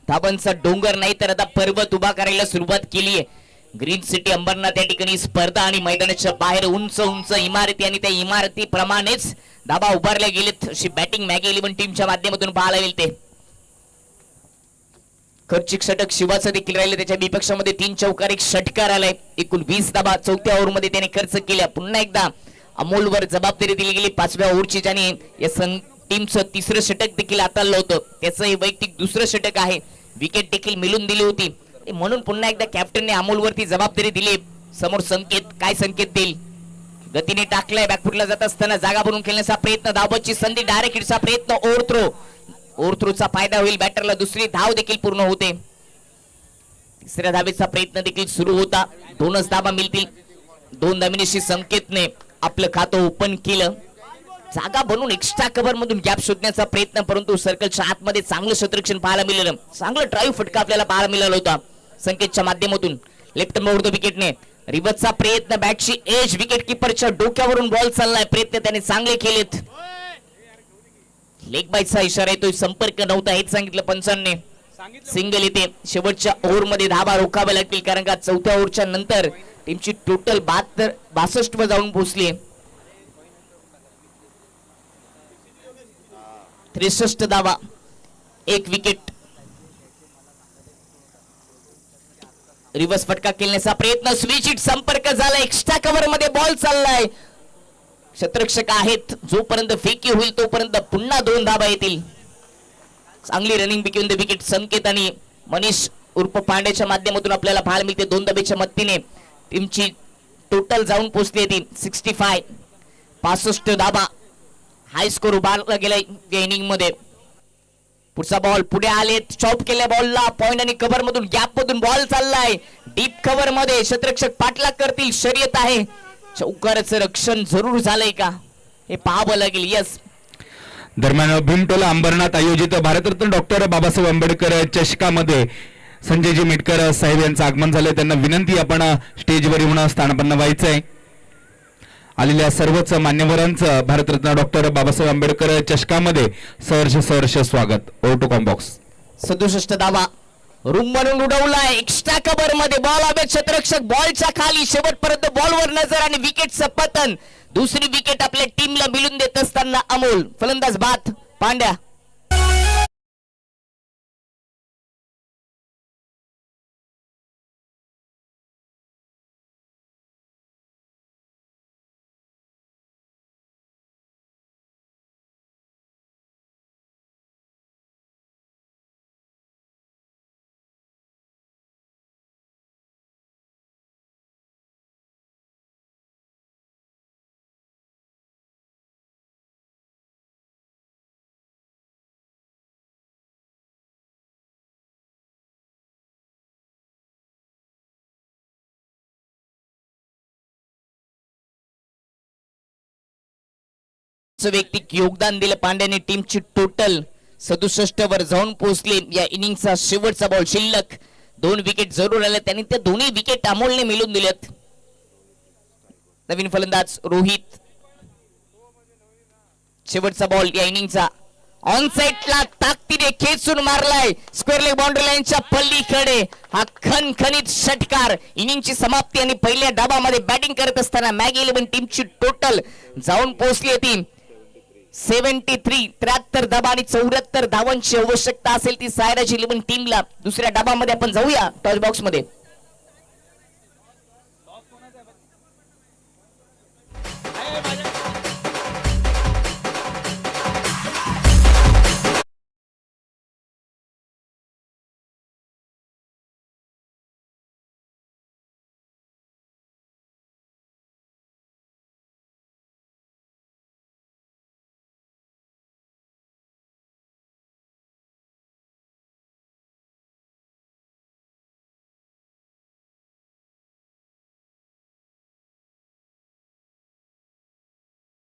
धाबांचा डोंगर नाही तर आता पर्वत उभा करायला सुरुवात केली आहे. ग्रीन सिटी अंबरनाथ या ठिकाणी स्पर्धा आणि मैदानाच्या बाहेर उंच उंच इमारती आणि त्या इमारतीप्रमाणेच धाबा उभारल्या गेलेत. अशी बॅटिंग मॅगी 11 टीमच्या माध्यमातून पाहायला मिळते. खर्चिक षटक शिवाचं देखील राहिले. त्याच्या विपक्षामध्ये 3 चौकार 1 षटकार आलाय. एकूण 20 धाबा चौथ्या ओव्हर मध्ये त्याने खर्च केल्या. पुन्हा एकदा अमोलवर जबाबदारी दिली गेली 5व्या ओव्हरची, ज्याने या टीमचं 3रं षटक देखील हाताळलं होतं. त्याचं हे वैयक्तिक 2रं षटक आहे. विकेट देखील मिळून दिली होती. म्हणून पुन्हा एकदा कॅप्टनने अमोलवरती जबाबदारी दिली. समोर संकेत काय संकेत देईल? गतीने टाकलाय. बॅकफुटला जात असताना जागा बनवून खेळण्याचा प्रयत्न. धावची संधी. डायरेक्ट हिटचा प्रयत्न. ओव्हर थ्रोचा फायदा होईल. बॅटरला 2री धाव देखील पूर्ण होते. 3ऱ्या धावेचा प्रयत्न देखील सुरू होता. 2च धावा मिळतील. 2 धावेनिशी संकेतने आपलं खातं ओपन केलं. जागा बनवून एक्स्ट्रा कव्हर मधून गॅप शोधण्याचा प्रयत्न, परंतु सर्कलच्या आतमध्ये चांगलं क्षेत्ररक्षण पाहायला मिळालं. चांगलं ड्राईव्ह फटका आपल्याला पाहायला मिळाला होता संकेतच्या माध्यमातून. लेफ्ट मोड विकेटने रिव्हर्सचा प्रयत्न. बॅटची एज विकेट किपरच्या डोक्यावरून बॉल चाललाय. प्रयत्न त्याने चांगले केलेत. लेग बाईटचा इशारा येतोय. संपर्क नव्हता हेच सांगितलं पंचांनी. सिंगल येते. शेवटच्या ओव्हर मध्ये धाबा रोखावे लागतील, कारण का 4थ्या ओव्हरच्या नंतर टीमची टोटल 62 वर जाऊन पोहोचली. 63 धावा 1 विकेट. रिव्हर्स फटका खेळण्याचा प्रयत्न. Switch hit. संपर्क झाला. एक्स्ट्रा कव्हर मध्ये बॉल चाललाय. क्षेत्ररक्षक आहेत. जोपर्यंत फेकी होईल तोपर्यंत पुन्हा 2 धावा येतील. चांगली रनिंग बिटवीन द विकेट. संकेत आणि मनीष उर्फ पांड्याच्या माध्यमातून आपल्याला पाहायला मिळते. 2 धावेच्या मदतीने टीमची टोटल जाऊन पोहोचली ती 65. 65 धावा हाय स्कोर उभारला गेलाय या इनिंग मध्ये. पुढचा बॉल पुढे आले. चॉप केल्या बॉलला. पॉइंट आणि कव्हर मधून गॅप मधून बॉल चाललाय. डीप कव्हर मध्ये क्षेत्ररक्षक पाठलाग करतील. शर्यत आहे. चौकाराचं रक्षण जरूर झालंय का हे पाहावं लागेल. यस. दरम्यान भीमटोला अंबरनाथ आयोजित भारतरत्न डॉक्टर बाबासाहेब आंबेडकर चषकामध्ये संजयजी मेटकर साहेब यांचं आगमन झालंय. त्यांना विनंती आपण स्टेजवर येऊन स्थानापन्न व्हायचंय. आलेल्या सर्वच मान्यवरांचं भारतरत्न डॉक्टर बाबासाहेब आंबेडकर चषकामध्ये सहर्ष स्वागत. Over to combox. 67 धावा रूम म्हणून उडवलाय. एक्स्ट्रा कव्हर मध्ये बॉल हवे. क्षेत्ररक्षक बॉलच्या खाली. शेवटपर्यंत बॉलवर नजर आणि विकेटचं पतन. 2री विकेट आपल्या टीमला मिळून देत असताना अमोल. फलंदाज बाद. पांड्या. वैयक्तिक योगदान दिलं पांड्याने. टीमची टोटल 67 वर जाऊन पोहोचली. या इनिंगचा शेवटचा बॉल शिल्लक. 2 विकेट जरूर आले. त्यांनी त्या 2ही विकेट अमोलने मिळवून दिलेत. नवीन फलंदाज रोहित. शेवटचा बॉल या इनिंगचा ऑन साइडला ताकदीने खेचून मारलाय स्क्वेअर लेग बाउंड्री लाईनच्या पल्लीकडे. हा खणखणीत षटकार इनिंगची समाप्ती आणि पहिल्या डाबामध्ये बॅटिंग करत असताना मॅगी 11 टीमची टोटल जाऊन पोहोचली होती 73 धाबा आणि 74 धावांची आवश्यकता असेल ती सायराज 11 टीमला. दुसऱ्या डाबामध्ये आपण जाऊया टॉस बॉक्स मध्ये.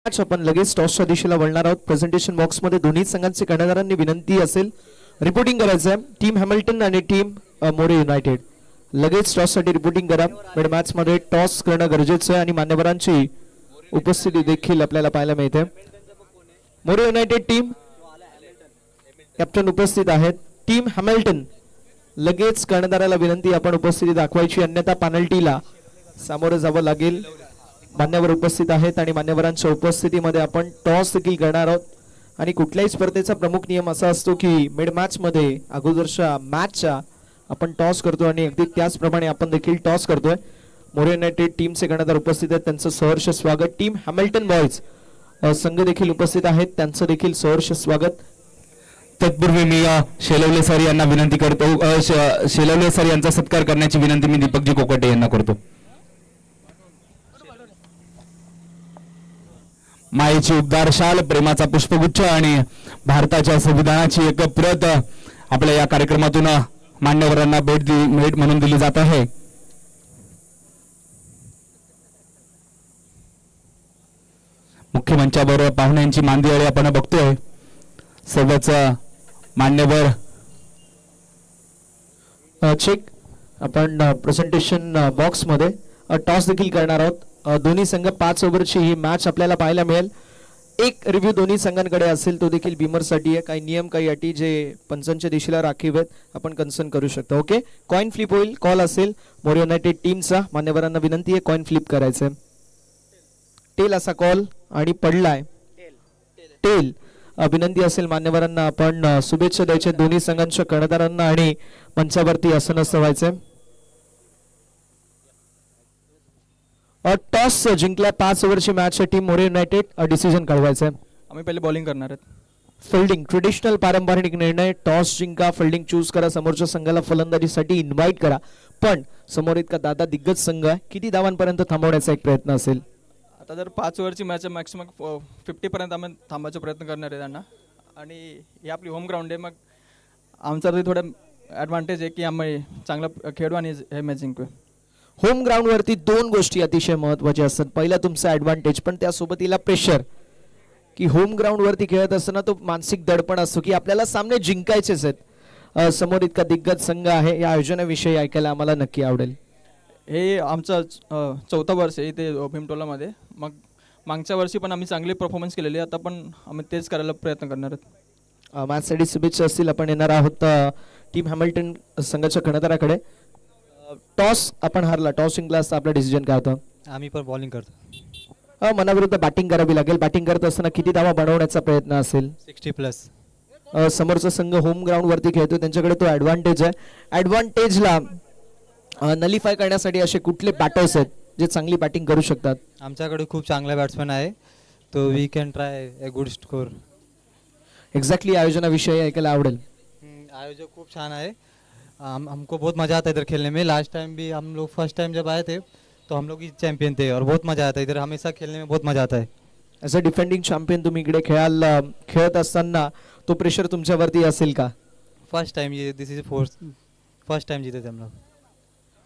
मॅच आपण लगेच टॉसच्या दिशेला वळणार आहोत. प्रेझेंटेशन बॉक्स मध्ये दोन्ही संघांचे कर्णधारांनी विनंती असेल रिपोर्टिंग करायचं आहे. टीम हॅमिल्टन आणि टीम मोरे युनायटेड लगेच टॉस साठी रिपोर्टिंग करा. मिड मॅच मध्ये टॉस करणं गरजेचं आहे आणि मान्यवरांची उपस्थिती देखील आपल्याला पाहायला मिळते. मोरे युनायटेड टीम कॅप्टन उपस्थित आहेत. टीम हॅमिल्टन लगेच कर्णधाराला विनंती आपण उपस्थिती दाखवायची अन्यथा पेनल्टीला सामोरं जावं लागेल. मान्यवर उपस्थित आहेत आणि मान्यवरांच्या उपस्थितीमध्ये आपण टॉस देखील करणार आहोत. आणि कुठल्याही स्पर्धेचा प्रमुख नियम असा असतो की मिड मॅच मध्ये अगोदरच्या मॅचच्या आपण टॉस करतो आणि अगदी त्याचप्रमाणे आपण देखील टॉस करतोय. मोरे युनायटेड टीमचे कर्णधार उपस्थित आहेत त्यांचं सहर्ष स्वागत. टीम हॅमिल्टन बॉयज संघ देखील उपस्थित आहेत त्यांचं देखील सहर्ष स्वागत. तत्पूर्वी मी शेलवले सर यांना विनंती करतो शेलवले सर यांचा सत्कार करण्याची विनंती मी दीपकजी कोकटे यांना करतो. मायेची उबदार शाल प्रेमाचा पुष्पगुच्छ आणि भारताच्या संविधानाची एक प्रत आपल्या या कार्यक्रमातून मान्यवरांना भेट म्हणून दिली जात आहे. मुख्य मंचावर पाहुण्यांची मांदियाळी आपण बघतोय. सर्वच मान्यवर चेक आपण प्रेझेंटेशन बॉक्स मध्ये टॉस देखील करणार आहोत. दोन्ही संघ 5 ओव्हरची ही मॅच आपल्याला पाहायला मिळेल. एक रिव्ह्यू दोन्ही संघांकडे असेल तो देखील बीमर साठी आहे. काही नियम काही अटी जे पंचांच्या दिशेला राखीव आहेत आपण कन्सर्न करू शकतो. ओके कॉइन फ्लिप होईल. कॉल असेल मोरे युनायटेड टीमचा. मान्यवरांना विनंती आहे कॉइन फ्लिप करायचंय. टेल असा कॉल आणि पडलाय टेल. विनंती असेल मान्यवरांना आपण शुभेच्छा द्यायच्या दोन्ही संघांच्या कर्णधारांना आणि मंचावरती आसनस्थ व्हायचंय. टॉस जिंकल्या 5 ओव्हरची match team More united decision कळवायचं आहे. आम्ही पहिले बॉलिंग करणार आहेत. फिल्डिंग ट्रेडिशनल पारंपरिक निर्णय. टॉस जिंका फिल्डिंग चूज करा. समोरच्या संघाला फलंदाजीसाठी इन्व्हाइट करा. पण समोर इतका दादा दिग्गज संघ आहे. किती धावांपर्यंत थांबवण्याचा एक प्रयत्न असेल. आता जर 5 ओव्हरची मॅच आहे मॅक्सिमम 50पर्यंत आम्ही थांबायचा प्रयत्न करणार आहे त्यांना. आणि ही आपली होम ग्राउंड आहे. मग आमचा तरी थोडं ॲडव्हान्टेज आहे की आम्ही चांगला खेळू आणि हे मॅच जिंकू. होम ग्राउंड वरती 2 गोष्टी अतिशय महत्वाच्या असतात. पहिला तुमचा ऍडव्हान्टेज पण त्यासोबत तिला प्रेशर की होम ग्राउंड वरती खेळत असताना तो मानसिक दडपण असतो की आपल्याला सामने जिंकायचेच आहेत. समोर इतका दिग्गज संघ आहे. या आयोजनाविषयी ऐकायला आम्हाला नक्की आवडेल. हे आमचं 4थं वर्ष आहे इथे भीमटोलामध्ये. मग मागच्या वर्षी पण आम्ही चांगली परफॉर्मन्स केलेली. आता पण आम्ही तेच करायला प्रयत्न करणार आहेत. मॅचसाठी शुभेच्छा असतील. आपण येणार आहोत टीम हॅमिल्टन संघाच्या कर्णधाराकडे. टॉस आपण हारला. टॉस जिंकला असता आपला डिसिजन काय होतं. आम्ही पण बॉलिंग करतो. मनाविरुद्ध बॅटिंग करावी लागेल. बॅटिंग करत असताना किती धावा बनवण्याचा प्रयत्न असेल. 60+. समोरचा संघ होम ग्राउंड वरती खेळतो त्यांच्याकडे तो ऍडव्हान्टेज आहे. ऍडव्हान्टेजला नलिफाय करण्यासाठी असे कुठले बॅटर्स आहेत जे चांगली बॅटिंग करू शकतात. आमच्याकडे खूप चांगला बॅट्समॅन आहे. तो we can try a good score. Exactly आयोजनाविषयी ऐकायला आवडेल. आयोजक खूप छान आहे. हमको बहुत मज़ा आता है इधर खेलने में. लास्ट टाइम भी हम लोग फर्स्ट टाइम जब आए थे तो हम लोग ही चैंपियन थे और बहुत मज़ा आता है इधर. हमेशा खेलने में बहुत मज़ा आता है. ॲज अ डिफेंडिंग चॅम्पियन तुम्ही इकडे खेळत असताना तो प्रेशर तुमच्यावरती असेल का. फर्स्ट टाइम ये दिस इज फर्स्ट टाइम जीते थे हम लोग.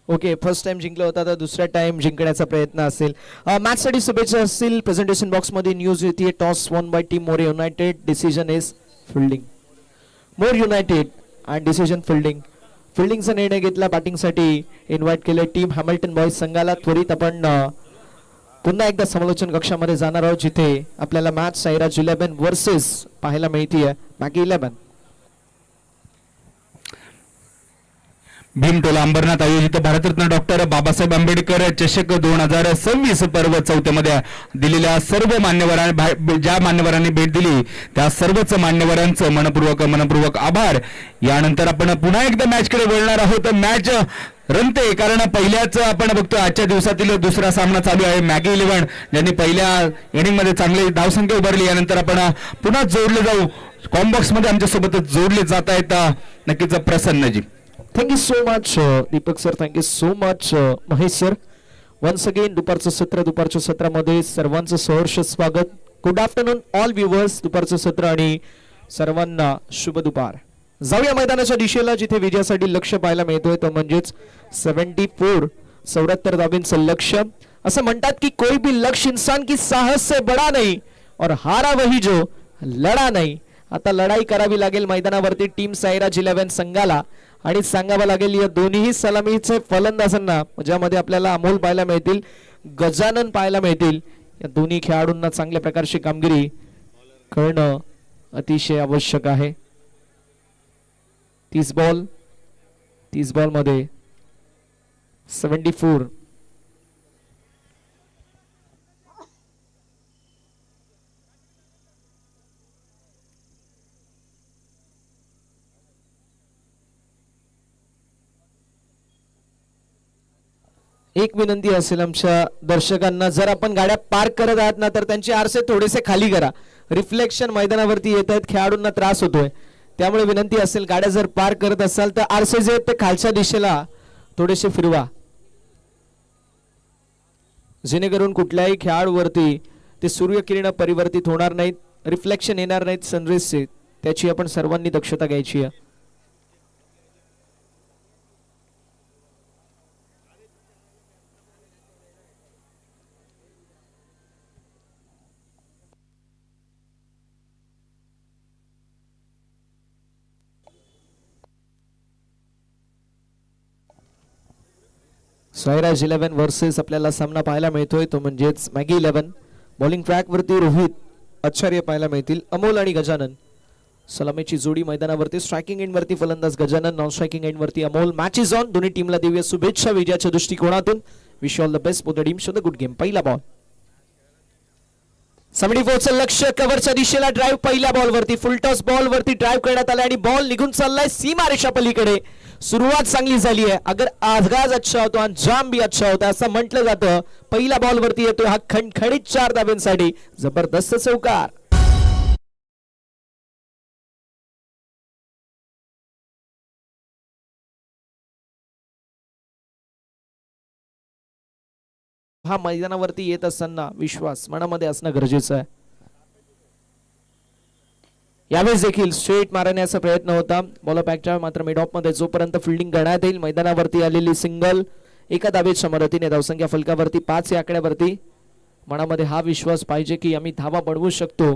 ओके फर्स्ट टाइम जिंकलं होता तर दुसऱ्या टाइम जिंकण्याचा प्रयत्न असेल. मॅचसाठी शुभेच्छा असतील. प्रेझेंटेशन बॉक्स मध्ये न्यूज येते. Toss won by team More united. Decision is fielding. More united and decision fielding. फिल्डिंगचा निर्णय घेतला. बॅटिंगसाठी इन्व्हाइट केलं टीम हॅमिल्टन बॉयज संघाला. त्वरित आपण पुन्हा एकदा समालोचन कक्षामध्ये जाणार आहोत जिथे आपल्याला मॅच साईराज 11 वर्सेस पाहायला मिळतीये मॅगी 11. भीमटोला अंबरनाथ आयोजित भारतरत्न डॉक्टर बाबासाहेब आंबेडकर चषक 2026 पर्व चौथ्यामध्ये दिलेल्या सर्व मान्यवरांनी ज्या मान्यवरांनी भेट दिली त्या सर्वच मान्यवरांचं मनपूर्वक आभार. यानंतर आपण पुन्हा एकदा मॅच कडे वळणार आहोत. मॅच रंगते कारण पहिल्याच आपण बघतो आजच्या दिवसातील दुसरा सामना चालू आहे. मॅगी 11 ज्यांनी पहिल्या इनिंग मध्ये चांगली धावसंख्या उभारली. यानंतर आपण पुन्हा जोडले जाऊ कॉम्बॉक्स मध्ये आमच्या सोबत जोडले जात आहेत नक्कीच प्रसन्नजी. Thank you so much, Deepak sir. Thank you so much Mahesh sir. Once again दुपारच्या सत्रामध्ये सर्वांचं सहर्ष स्वागत. Good afternoon all viewers. दुपारचं सत्र आणि सर्वांना शुभ दुपार. जाऊया मैदानाच्या दिशेला जिथे विजयासाठी लक्ष पाहायला मिळतोय तो म्हणजेच 74 धावांचं लक्ष्य. असं म्हणतात की कोई भी लक्ष्य इंसान की साहस से बडा नहीं और हारा वही जो लढा नाही. आता लढाई करावी लागेल मैदानावरती टीम साईराज 11 संघाला आणि सांगावं लागेल या दोन्ही सलामीचे फलंदाजांना ज्यामध्ये आपल्याला अमोल पाहायला मिळतील, गजानन पाहायला मिळतील. या दोन्ही खेळाडूंना चांगल्या प्रकारची कामगिरी करणं अतिशय आवश्यक आहे. 30 बॉल मध्ये 74. एक विनंती असेल आमच्या दर्शकांना, जर आपण गाड्या पार्क करत आहात ना तर त्यांचे आरसे थोडेसे खाली करा. रिफ्लेक्शन मैदानावरती येत आहेत, खेळाडूंना त्रास होतोय. त्यामुळे विनंती असेल गाड्या जर पार्क करत असाल तर आरसे जे आहेत ते खालच्या दिशेला थोडेसे फिरवा, जेणेकरून कुठल्याही खेळाडूवरती ते सूर्यकिरण परिवर्तित होणार नाहीत, रिफ्लेक्शन येणार नाहीत सनरेजचे. त्याची आपण सर्वांनी दक्षता घ्यायची आहे. साईराज 11 वर्सेस आपल्याला सामना पाहायला मिळतोय तो म्हणजेच मॅगी 11. बॉलिंग ट्रॅक वरती रोहित आचार्य पाहायला मिळतील, अमोल आणि गजानन. सलामीची जोडी मैदानावरती. स्ट्रायकिंग एंड वरती फलंदाज गजानन, नॉन स्ट्रायकिंग एंड वरती अमोल. Match is on. दोन्ही टीमला देऊया शुभेच्छा विजयाच्या दृष्टिकोनातून. Wish all the best for the team. Show the good game. पहिला बॉल 74चं लक्ष्य कव्हरच्या दिशेला. ड्राईव्ह पहिल्या बॉल वरती, फुल टॉस बॉल वरती ड्राईव्ह करण्यात आला आणि बॉल निघून चाललाय सीमारेषा पलीकडे. सुरुवात चांगली झाली आहे. अगर आगाज अच्छा होता अंजाम भी अच्छा होता असं म्हटलं जातं. पहिल्या बॉल वरती येतोय हा खणखणीत 4 धाब्यांसाठी जबरदस्त चौकार. हा मैदानावरती येत असताना विश्वास मनामध्ये असणं गरजेचं आहे. यावेळेस देखील स्ट्रेट मारण्याचा प्रयत्न होता बॉलर पॅकच्या, मात्र मिड ऑफ मध्ये जोपर्यंत फिल्डिंग करण्यात येईल. मैदानावरती आलेली सिंगल एका धावेच्या मदतीने धावसंख्या फलकावरती 5 या आकड्यावरती. मनामध्ये हा विश्वास पाहिजे की आम्ही धावा बनवू शकतो.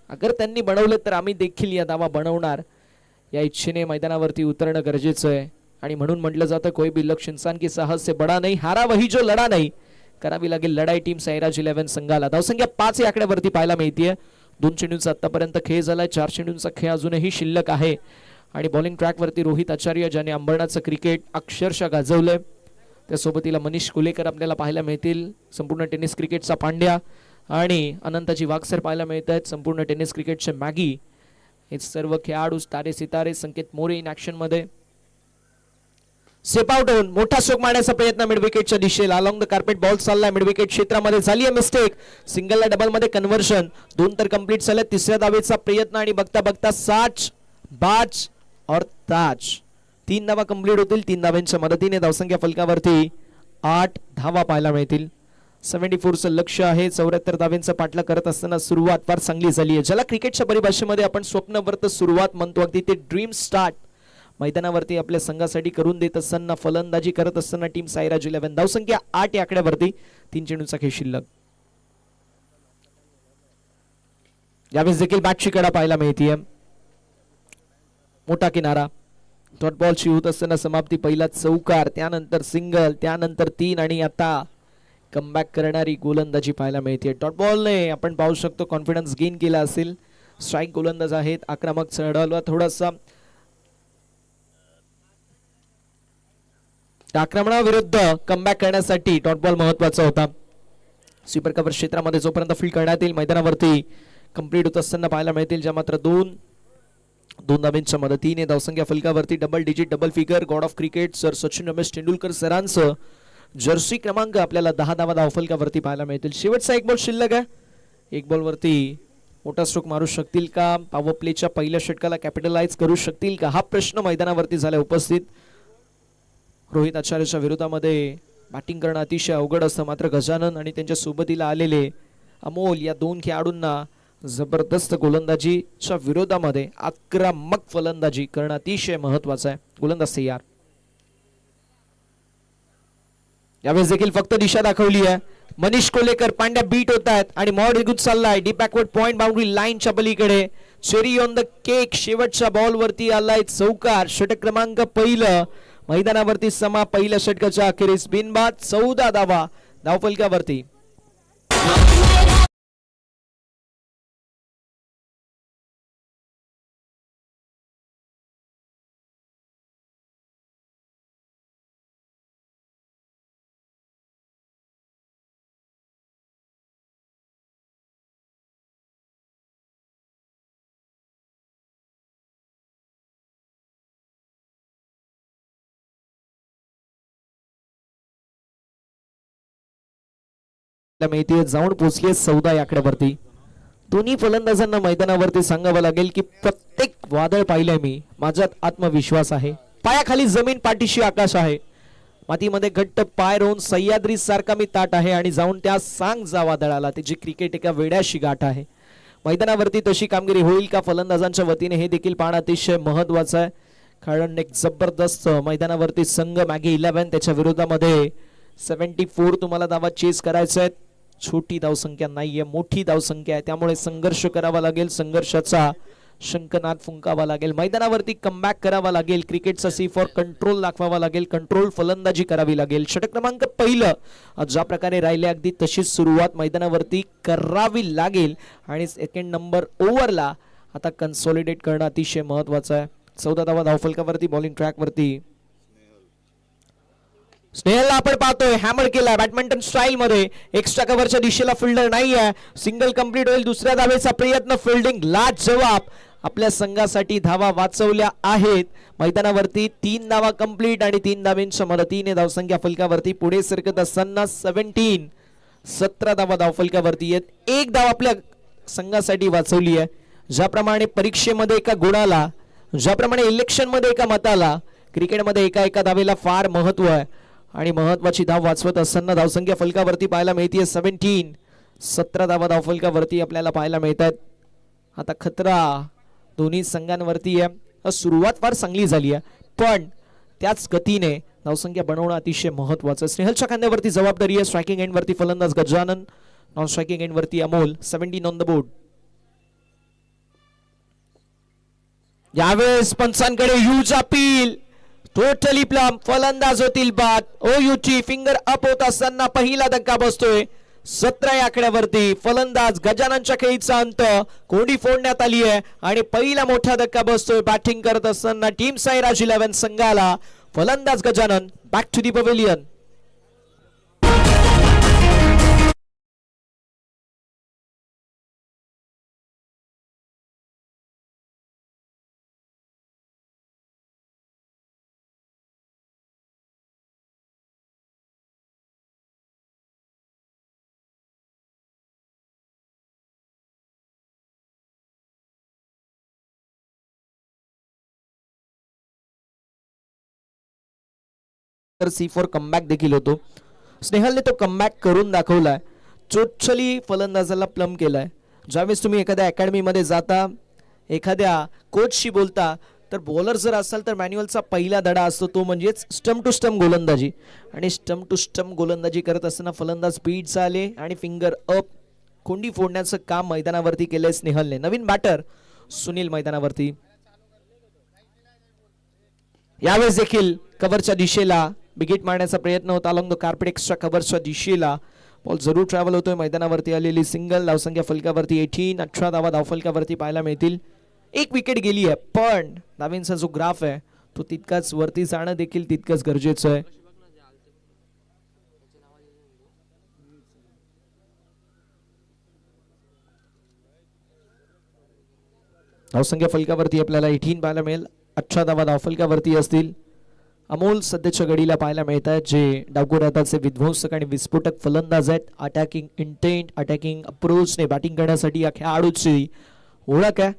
अगर त्यांनी बनवले तर आम्ही देखील या धावा बनवणार या इच्छेने मैदानावरती उतरणं गरजेचं आहे. आणि म्हणून म्हटलं जातं कोई भी लक्ष्य इंसान की साहस से बडा नहीं, हारा वही जो लढा नाही. करावी लागेल लढाई टीम साईराज 11 संघाला. धावसंख्या 5 या आकड्यावरती पाहायला मिळतीये. 2 चेंडूंचा आतापर्यंत खेळ झालाय, 4 चेंडूंचा खेळ अजूनही शिल्लक आहे. आणि बॉलिंग ट्रॅक वरती रोहित आचार्य ज्याने अंबरनाथचं क्रिकेट अक्षरशः गाजवलंय, त्यासोबतीला मनीष कुलेकर आपल्याला पाहायला मिळतील, संपूर्ण टेनिस क्रिकेटचा पांड्या. आणि अनंताजी वाघसर पाहायला मिळत आहेत, संपूर्ण टेनिस क्रिकेटचे मॅगी. हे सर्व खेळाडू तारे सितारे. संकेत मोरे इन ऍक्शन मध्ये. सेप आउट होऊन मोठा स्ट्रोक मारण्याचा प्रयत्न मिड विकेटच्या दिशेला. अलॉंग द कार्पेट बॉल चाललाय मिड विकेट क्षेत्रामध्ये. झाली आहे मिस्टेक. सिंगलला डबल मध्ये कन्व्हर्शन. 2 तर कंप्लीट झाले. तिसऱ्या धावेचा प्रयत्न आणि बघता बघता 7 बाज और ताज. 3 धावा कंप्लीट होतील. 3 धावांच्या मदतीने धावसंख्या फलकावरती 8 धावा पाहायला मिळतील. 74चं लक्ष्य आहे. 74 धावांचा पाठलाग करत असताना सुरुवात फार चांगली झाली आहे. ज्याला क्रिकेटच्या परिभाषेमध्ये आपण स्वप्नवर्त सुरुवात म्हणतो, अगदी ते ड्रीम स्टार्ट मैदानावरती आपल्या संघासाठी करून देत असताना, फलंदाजी करत असताना टीम साईराज 11. धावसंख्या 8 या आकड्यावरती. 3 चेंडूंचा खेळ शिल्लक. यावेळेस देखील बॅटची कडा पाहायला मिळतीये. मोठा किनारा. डॉट बॉलची होत असताना समाप्ती. पहिला चौकार, त्यानंतर सिंगल, त्यानंतर 3 आणि आता कमबॅक करणारी गोलंदाजी पाहायला मिळते. डॉट बॉलने आपण पाहू शकतो कॉन्फिडन्स गेन केला असेल. स्ट्राईक गोलंदाज आहेत, आक्रमक चढवला थोडासा. आक्रमणाविरुद्ध कमबॅक करण्यासाठी डॉट बॉल महत्वाचा होता. स्वीपर कव्हर क्षेत्रामध्ये जोपर्यंत फील्ड करण्यात येईल मैदानावरती कंप्लीट होत असताना पाहायला मिळतील, ज्या मात्र दोन धाब्यांच्या मदतीने धावसंख्या फलकावरती double digit double figure. God of cricket sir Sachin Ramesh Tendulkar सरांचं जर्सी क्रमांक आपल्याला 10 धावा धावफलकावरती पाहायला मिळतील. शेवटचा एक बॉल शिल्लक आहे. एक बॉल वरती मोठा स्ट्रोक मारू शकतील का, पॉवर प्लेच्या पहिल्या षटकाला कॅपिटलाइज करू शकतील का, हा प्रश्न मैदानावरती झाला उपस्थित. रोहित आचार्यच्या विरोधामध्ये बॅटिंग करणं अतिशय अवघड असतं, मात्र गजानन आणि त्यांच्या सोबतीला आलेले अमोल या दोन खेळाडूंना जबरदस्त गोलंदाजीच्या विरोधामध्ये आक्रमक फलंदाजी करणं अतिशय महत्वाचं आहे. गोलंदाज तयार. यावेळेस देखील फक्त दिशा दाखवली आहे. मनीष कोलेकर पांड्या बीट होत आहेत आणि मॉड निघून चाललाय डीप बॅकवर्ड पॉइंट बाउंड्री लाईनच्या पलीकडे. Cherry on the cake. शेवटच्या बॉल वरती आलाय चौकार. षटक क्रमांक पहिलं मैदानावरती समा. पहिल्या षटकाच्या अखेरीस बिनबाद 14 धावा धावफलकावरती. माहिती जाऊन पोचली 14 या आकड्यावरती. दोन्ही फलंदाजांना मैदानावरती सांगावं लागेल की प्रत्येक वादळ पाहिलंय मी, माझ्यात आत्मविश्वास आहे. पायाखाली जमीन पाठीशी आकाश आहे. मातीमध्ये घट्ट पाय रोवून सह्याद्री सारखा मी ताट आहे आणि जाऊन त्या सांग जा वादळाला, त्याची क्रिकेट एका वेड्याशी गाठ आहे. मैदानावरती तशी कामगिरी होईल का फलंदाजांच्या वतीने हे देखील पाहणं अतिशय महत्वाचं आहे. कारण एक जबरदस्त मैदानावरती संघ मॅगी 11 त्याच्या विरोधामध्ये 74 तुम्हाला धावा चेस करायचा आहे. छोटी धावसंख्या नाहीये, मोठी धावसंख्या आहे, त्यामुळे संघर्ष करावा लागेल. संघर्षाचा शंखनाद फुंकावा लागेल. मैदानावरती कमबॅक करावा लागेल. क्रिकेटचा सी फॉर कंट्रोल दाखवावा लागेल. कंट्रोल फलंदाजी करावी लागेल. षटक क्रमांक पहिलं ज्या प्रकारे राहिले अगदी तशीच सुरुवात मैदानावरती करावी लागेल आणि सेकंड नंबर ओव्हरला आता कन्सॉलिडेट करणं अतिशय महत्वाचं आहे. 14 धावा धावफलकावरती बॉलिंग ट्रॅक वरती. स्नेहलला आपण पाहतोय हॅमर केला बॅडमिंटन स्टाईल मध्ये. एक्स्ट्रा कव्हरच्या दिशेला फिल्डर नाही आहे. सिंगल कंप्लीट होईल. दुसऱ्या धावेचा प्रयत्न. फिल्डिंग लाजवाब. आपल्या संघासाठी धावा वाचवल्या आहेत. मैदानावरती 3 धावा कंप्लीट आणि 3 धावांच्या मदतीने धावसंख्या फलकावरती पुढे सरकत असताना 17 धावा धावफलकावरती आहेत. एक धाव आपल्या संघासाठी वाचवली आहे. ज्याप्रमाणे परीक्षेमध्ये एका गुणाला, ज्याप्रमाणे इलेक्शन मध्ये एका मताला, क्रिकेटमध्ये एका धावेला फार महत्व आहे आणि महत्वाची धाव वाचवत असताना धावसंख्या फलकावरती पाहायला मिळते 17 धावा धावफलकावरती आपल्याला पाहायला मिळतात. आता खतरा दोन्ही संघांवरती आहे. सुरुवात फार चांगली झाली आहे, पण त्याच गतीने धावसंख्या बनवणं अतिशय महत्वाचं. स्नेहलच्या खांद्यावरती जबाबदारी आहे. स्ट्रायकिंग एंड वरती फलंदाज गजानन, नॉन स्ट्रायकिंग एंड वरती अमोल. 17 on the board. यावेळेस पंचांकडे ह्यूज अपील. Totally plum. फलंदाज होतील बाद. ओयूची फिंगर अप होत असताना पहिला धक्का बसतोय 17 या आकड्यावरती. फलंदाज गजाननच्या खेळीचा अंत. कोंडी फोडण्यात आली आहे आणि पहिला मोठा धक्का बसतोय बॅटिंग करत असताना टीम साईराज 11 संघाला. फलंदाज Gajanan. Back to the pavilion. C for comeback देखील होतो. स्नेहलने तो कमबॅक करून दाखवलाय. चोचली फलंदाजाला प्लम केलाय. ज्यावेळेस तुम्ही एखाद्या अकॅडमीमध्ये जाता, एखाद्या कोचशी बोलता, तर बॉलर जर असाल तर मॅन्युअलचा पहिला धडा असतो तो म्हणजेच स्टम्प टू स्टम्प गोलंदाजी. आणि स्टम्प टू स्टम्प गोलंदाजी करत असताना फलंदाज बीट आले आणि फिंगर अप. कोंडी फोडण्याचं काम मैदानावरती केलंय स्नेहलने. नवीन बॅटर सुनील मैदानावरती. यावेळेस देखील कव्हरच्या दिशेला विकेट मारण्याचा प्रयत्न होता. अलॉंग द कार्पेट एक्स्ट्रा कव्हरच्या दिशेला बॉल जरूर ट्रॅव्हल होतोय. मैदानावरती आलेली सिंगल, धावसंख्या फलकावरती 18, 18 धावा धावफलकावरती पाहायला मिळतील. एक विकेट गेली आहे, पण धावींचा जो ग्राफ आहे तो तितकाच वरती जाणं देखील तितकंच गरजेचं आहे. धावसंख्या फलकावरती आपल्याला 18 पाहायला मिळेल. 18 धावा धावफलकावरती असतील. अमोल सध्याच्या घडीला पाहायला मिळत आहेत जे डावखुराताचे विध्वंसक आणि विस्फोटक फलंदाज आहेत. अटॅकिंग इंटेंट, अटॅकिंग अप्रोचने बॅटिंग करण्यासाठी या खेळाडूची ओळख आहे,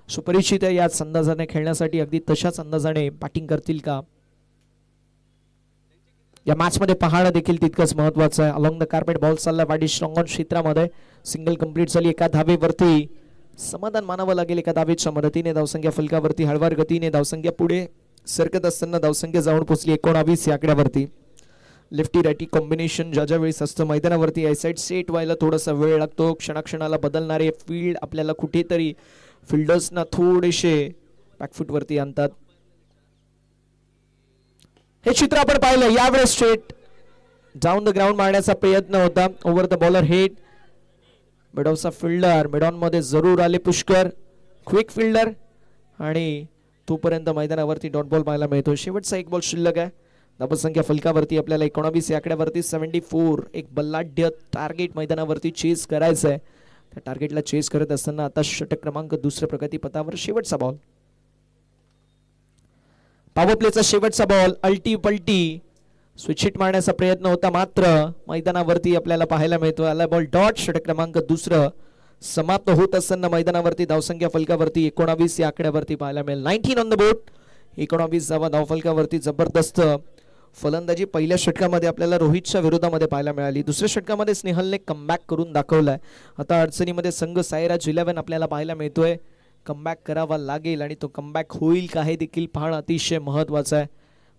सुपरिचित आहे. याच अंदाजाने खेळण्यासाठी अगदी तशाच अंदाजाने बॅटिंग करतील का या मॅच मध्ये पाहणं देखील तितकंच महत्वाचं आहे. अलॉंग द कार्पेट बॉल चालला वाडी स्ट्रॉंग ऑन क्षेत्रामध्ये. सिंगल कंप्लीट झाली एका धावेवरती. समाधान मानावं लागेल एका धावेच्या मदतीने. धावसंख्या फलकावरती हळवार गतीने धावसंख्या पुढे सरकत असताना धावसंख्या जाऊन पोहोचली 19 या आकड्यावरती. लेफ्टी रायटी कॉम्बिनेशन ज्या वेळेस असतं मैदानावरती आय साईड सेट व्हायला थोडासा वेळ लागतो. क्षणाक्षणाला बदलणारे फील्ड आपल्याला कुठेतरी फिल्डर्सना थोडेसे बॅकफुटवरती आणतात. हे चित्र आपण पाहिलं. यावेळेस स्ट्रेट डाऊन द ग्राउंड मारण्याचा प्रयत्न होता. Over the bowler head. मिडॉनचा फिल्डर मिडॉन मध्ये जरूर आले पुष्कर, क्विक फिल्डर, आणि तोपर्यंत मैदानावरती डॉट बॉल पाहायला मिळतो. शेवटचा एक बॉल शिल्लक आहे. धावसंख्या फलकावरती आपल्याला 19 या आकड्यावरती 74. एक बलाढ्य टार्गेट मैदानावरती चेस करायचं आहे. त्या टार्गेटला चेस करत असताना आता षटक क्रमांक 2 प्रगतीपथावर शेवटचा बॉल. पॉवर प्लेचा शेवटचा बॉल. अल्टी पल्टी स्विच हिट मारण्याचा प्रयत्न होता, मात्र मैदानावरती आपल्याला पाहायला मिळतो आला बॉल डॉट. षटक क्रमांक 2 समाप्त होत असताना मैदानावरती धावसंख्या फलकावरती 19 या आकड्यावरती पाहायला मिळेल. 19 ऑन द बोर्ड. 19 धावा धावफलकावरती. जबरदस्त फलंदाजी पहिल्या षटकामध्ये आपल्याला रोहितच्या विरोधामध्ये पाहायला मिळाली. दुसऱ्या षटकामध्ये स्नेहलने कमबॅक करून दाखवलाय. आता अडचणीमध्ये संघ सायराज 11 आपल्याला पाहायला मिळतोय. कमबॅक करावा लागेल आणि तो कमबॅक होईल का हे देखील पाहणं अतिशय महत्वाचं आहे.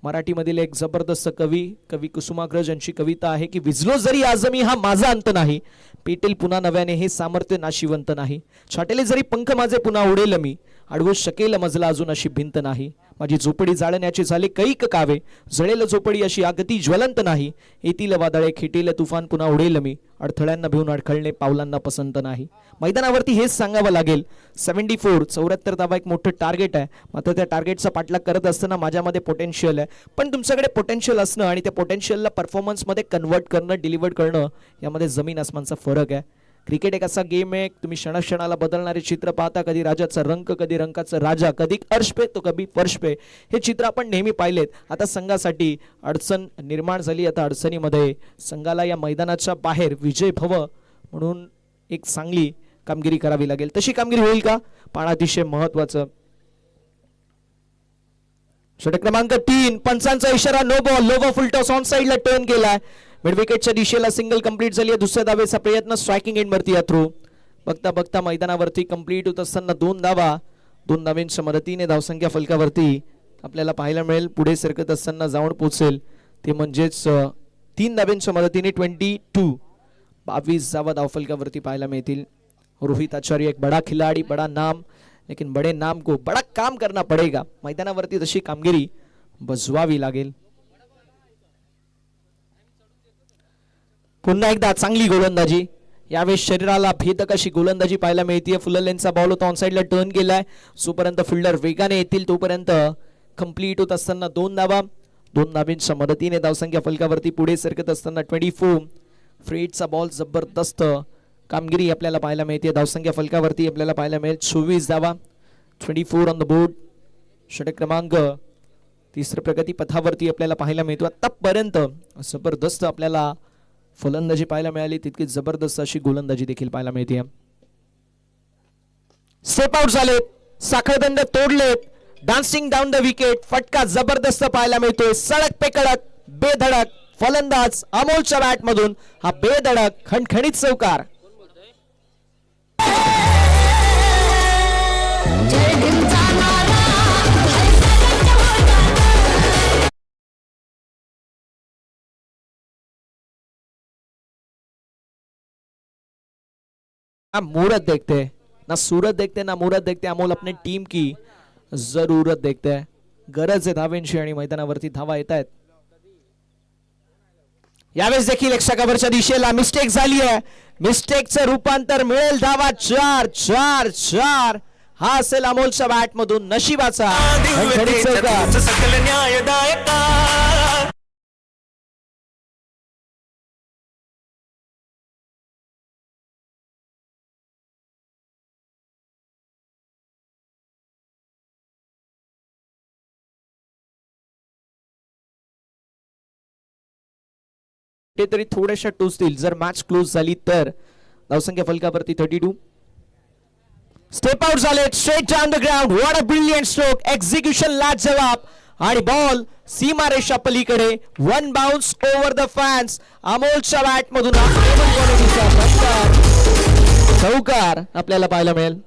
मराठीमधील एक जबरदस्त कवी कुसुमाग्रज यांची कविता आहे की विझलो जरी आज मी हा माझा अंत नाही, पेटेल पुन्हा नव्याने हे सामर्थ्य नाशिवंत नाही. छाटेले जरी पंख माझे पुन्हा उडेल मी, अडवू शकेल मजला अजून अशी भिंत नाही. माझी झोपडी जाळण्याची झाले कैक कावे, जळेल झोपडी अशी आगती ज्वलंत नाही. येतील वादळे खेटेल तुफान पुन्हा उडेल मी, अडथळ्यांना भिवून अडखळणे पावलांना पसंत नाही. मैदानावरती हेच सांगावं लागेल. 74 धावा एक मोठं टार्गेट आहे, मात्र त्या टार्गेटचा पाठलाग करत असताना माझ्यामध्ये पोटेन्शियल आहे. पण तुमच्याकडे पोटेन्शियल असणं आणि त्या पोटेन्शियलला परफॉर्मन्समध्ये कन्वर्ट करणं, डिलिव्हर करणं यामध्ये जमीन आसमानचा फरक आहे. क्रिकेट एक असा गेम आहे, तुम्ही क्षणाक्षणाला बदलणारे चित्र पाहता. कधी राजाचा रंग, कधी रंगाचा राजा, कधी अर्शपे तो कधी पर्शपे. हे चित्र आपण नेहमी पाहिलेत. आता संघासाठी अडचण निर्माण झाली. आता अडचणीमध्ये संघाला या मैदानाच्या बाहेर विजय भव म्हणून एक चांगली कामगिरी करावी लागेल. तशी कामगिरी होईल का पाहणं अतिशय महत्वाचं. षटक क्रमांक 3. पंचांचा इशारा no ball. Lower full toss on साइडला टर्न केलाय. मिड विकेटच्या दिशेला सिंगल कंप्लीट झाली आहे. दुसऱ्या धावेचा प्रयत्न स्ट्रायकिंग एंड वरती थ्रू. बघता बघता मैदानावरती कंप्लीट होत असताना 2 धावा. 2 धावेंच्या मदतीने धावसंख्या फलकावरती आपल्याला पाहायला मिळेल. पुढे सरकत असताना जाऊन पोहोचेल ते म्हणजेच 3 धावेंच्या मदतीने 22. 22 धावा धावफलकावरती पाहायला मिळतील. रोहित आचार्य एक बडा खिलाडी, बडा नाम, लेकिन बड़े नाम को बड़ा काम करना पड़ेगा. मैदानावरती तशी कामगिरी बजवावी लागेल. पुन्हा एकदा चांगली गोलंदाजी. यावेळेस शरीराला भेदक अशी गोलंदाजी पाहायला मिळते. फुललेनचा बॉल होता, ऑन साइडला टर्न केलाय. जोपर्यंत फिल्डर वेगाने येतील तोपर्यंत कंप्लीट होत असताना 2 धावा. 2 धावांच्या मदतीने धावसंख्या फलकावरती पुढे सरकत असताना 24. फ्रेडचा बॉल जबरदस्त कामगिरी आपल्याला पाहायला मिळते. धावसंख्या फलकावरती आपल्याला पाहायला मिळेल 24 धावा. 24 ऑन द बोर्ड. षटक क्रमांक 3 प्रगती पथावरती आपल्याला पाहायला मिळतो. आतापर्यंत जबरदस्त आपल्याला फलंदाजी पाहायला मिळाली, तितकी जबरदस्त अशी गोलंदाजी देखील पाहायला मिळते. स्टेप आउट झालेत, साखळदंड तोडलेत. Dancing down the wicket. फटका जबरदस्त पाहायला मिळतोय. सडक पे कडक, बेधडक फलंदाज अमोलच्या बॅट मधून हा बेधडक खणखणीत चौकार. ना मूरत देखते, ना सूरत देखते, ना मूरत देखते. अमोल अपने टीम की जरूरत देखते है. गरज आहे धावेंची आणि मैदानावरती धावा येत आहेत. यावेळेस देखील एक्स्ट्रा कव्हरच्या दिशेला मिस्टेक झाली आहे. मिस्टेकचं रूपांतर मिळेल धावा. 4-4-4 हा असेल अमोलच्या बॅट मधून नशिबाचा खडीत चौकार. सकल न्यायदायका ते तरी थोड्याशा टोचतील जर मॅच क्लोज झाली तर. धावसंख्या फलकावरती 32. स्टेप आउट झाले straight down the ground. What a brilliant stroke. Execution लाजवाब आणि बॉल सीमारेषा पलीकडे. One bounce over the fans. अमोलच्या बॅट मधून चौकार आपल्याला पाहायला मिळेल.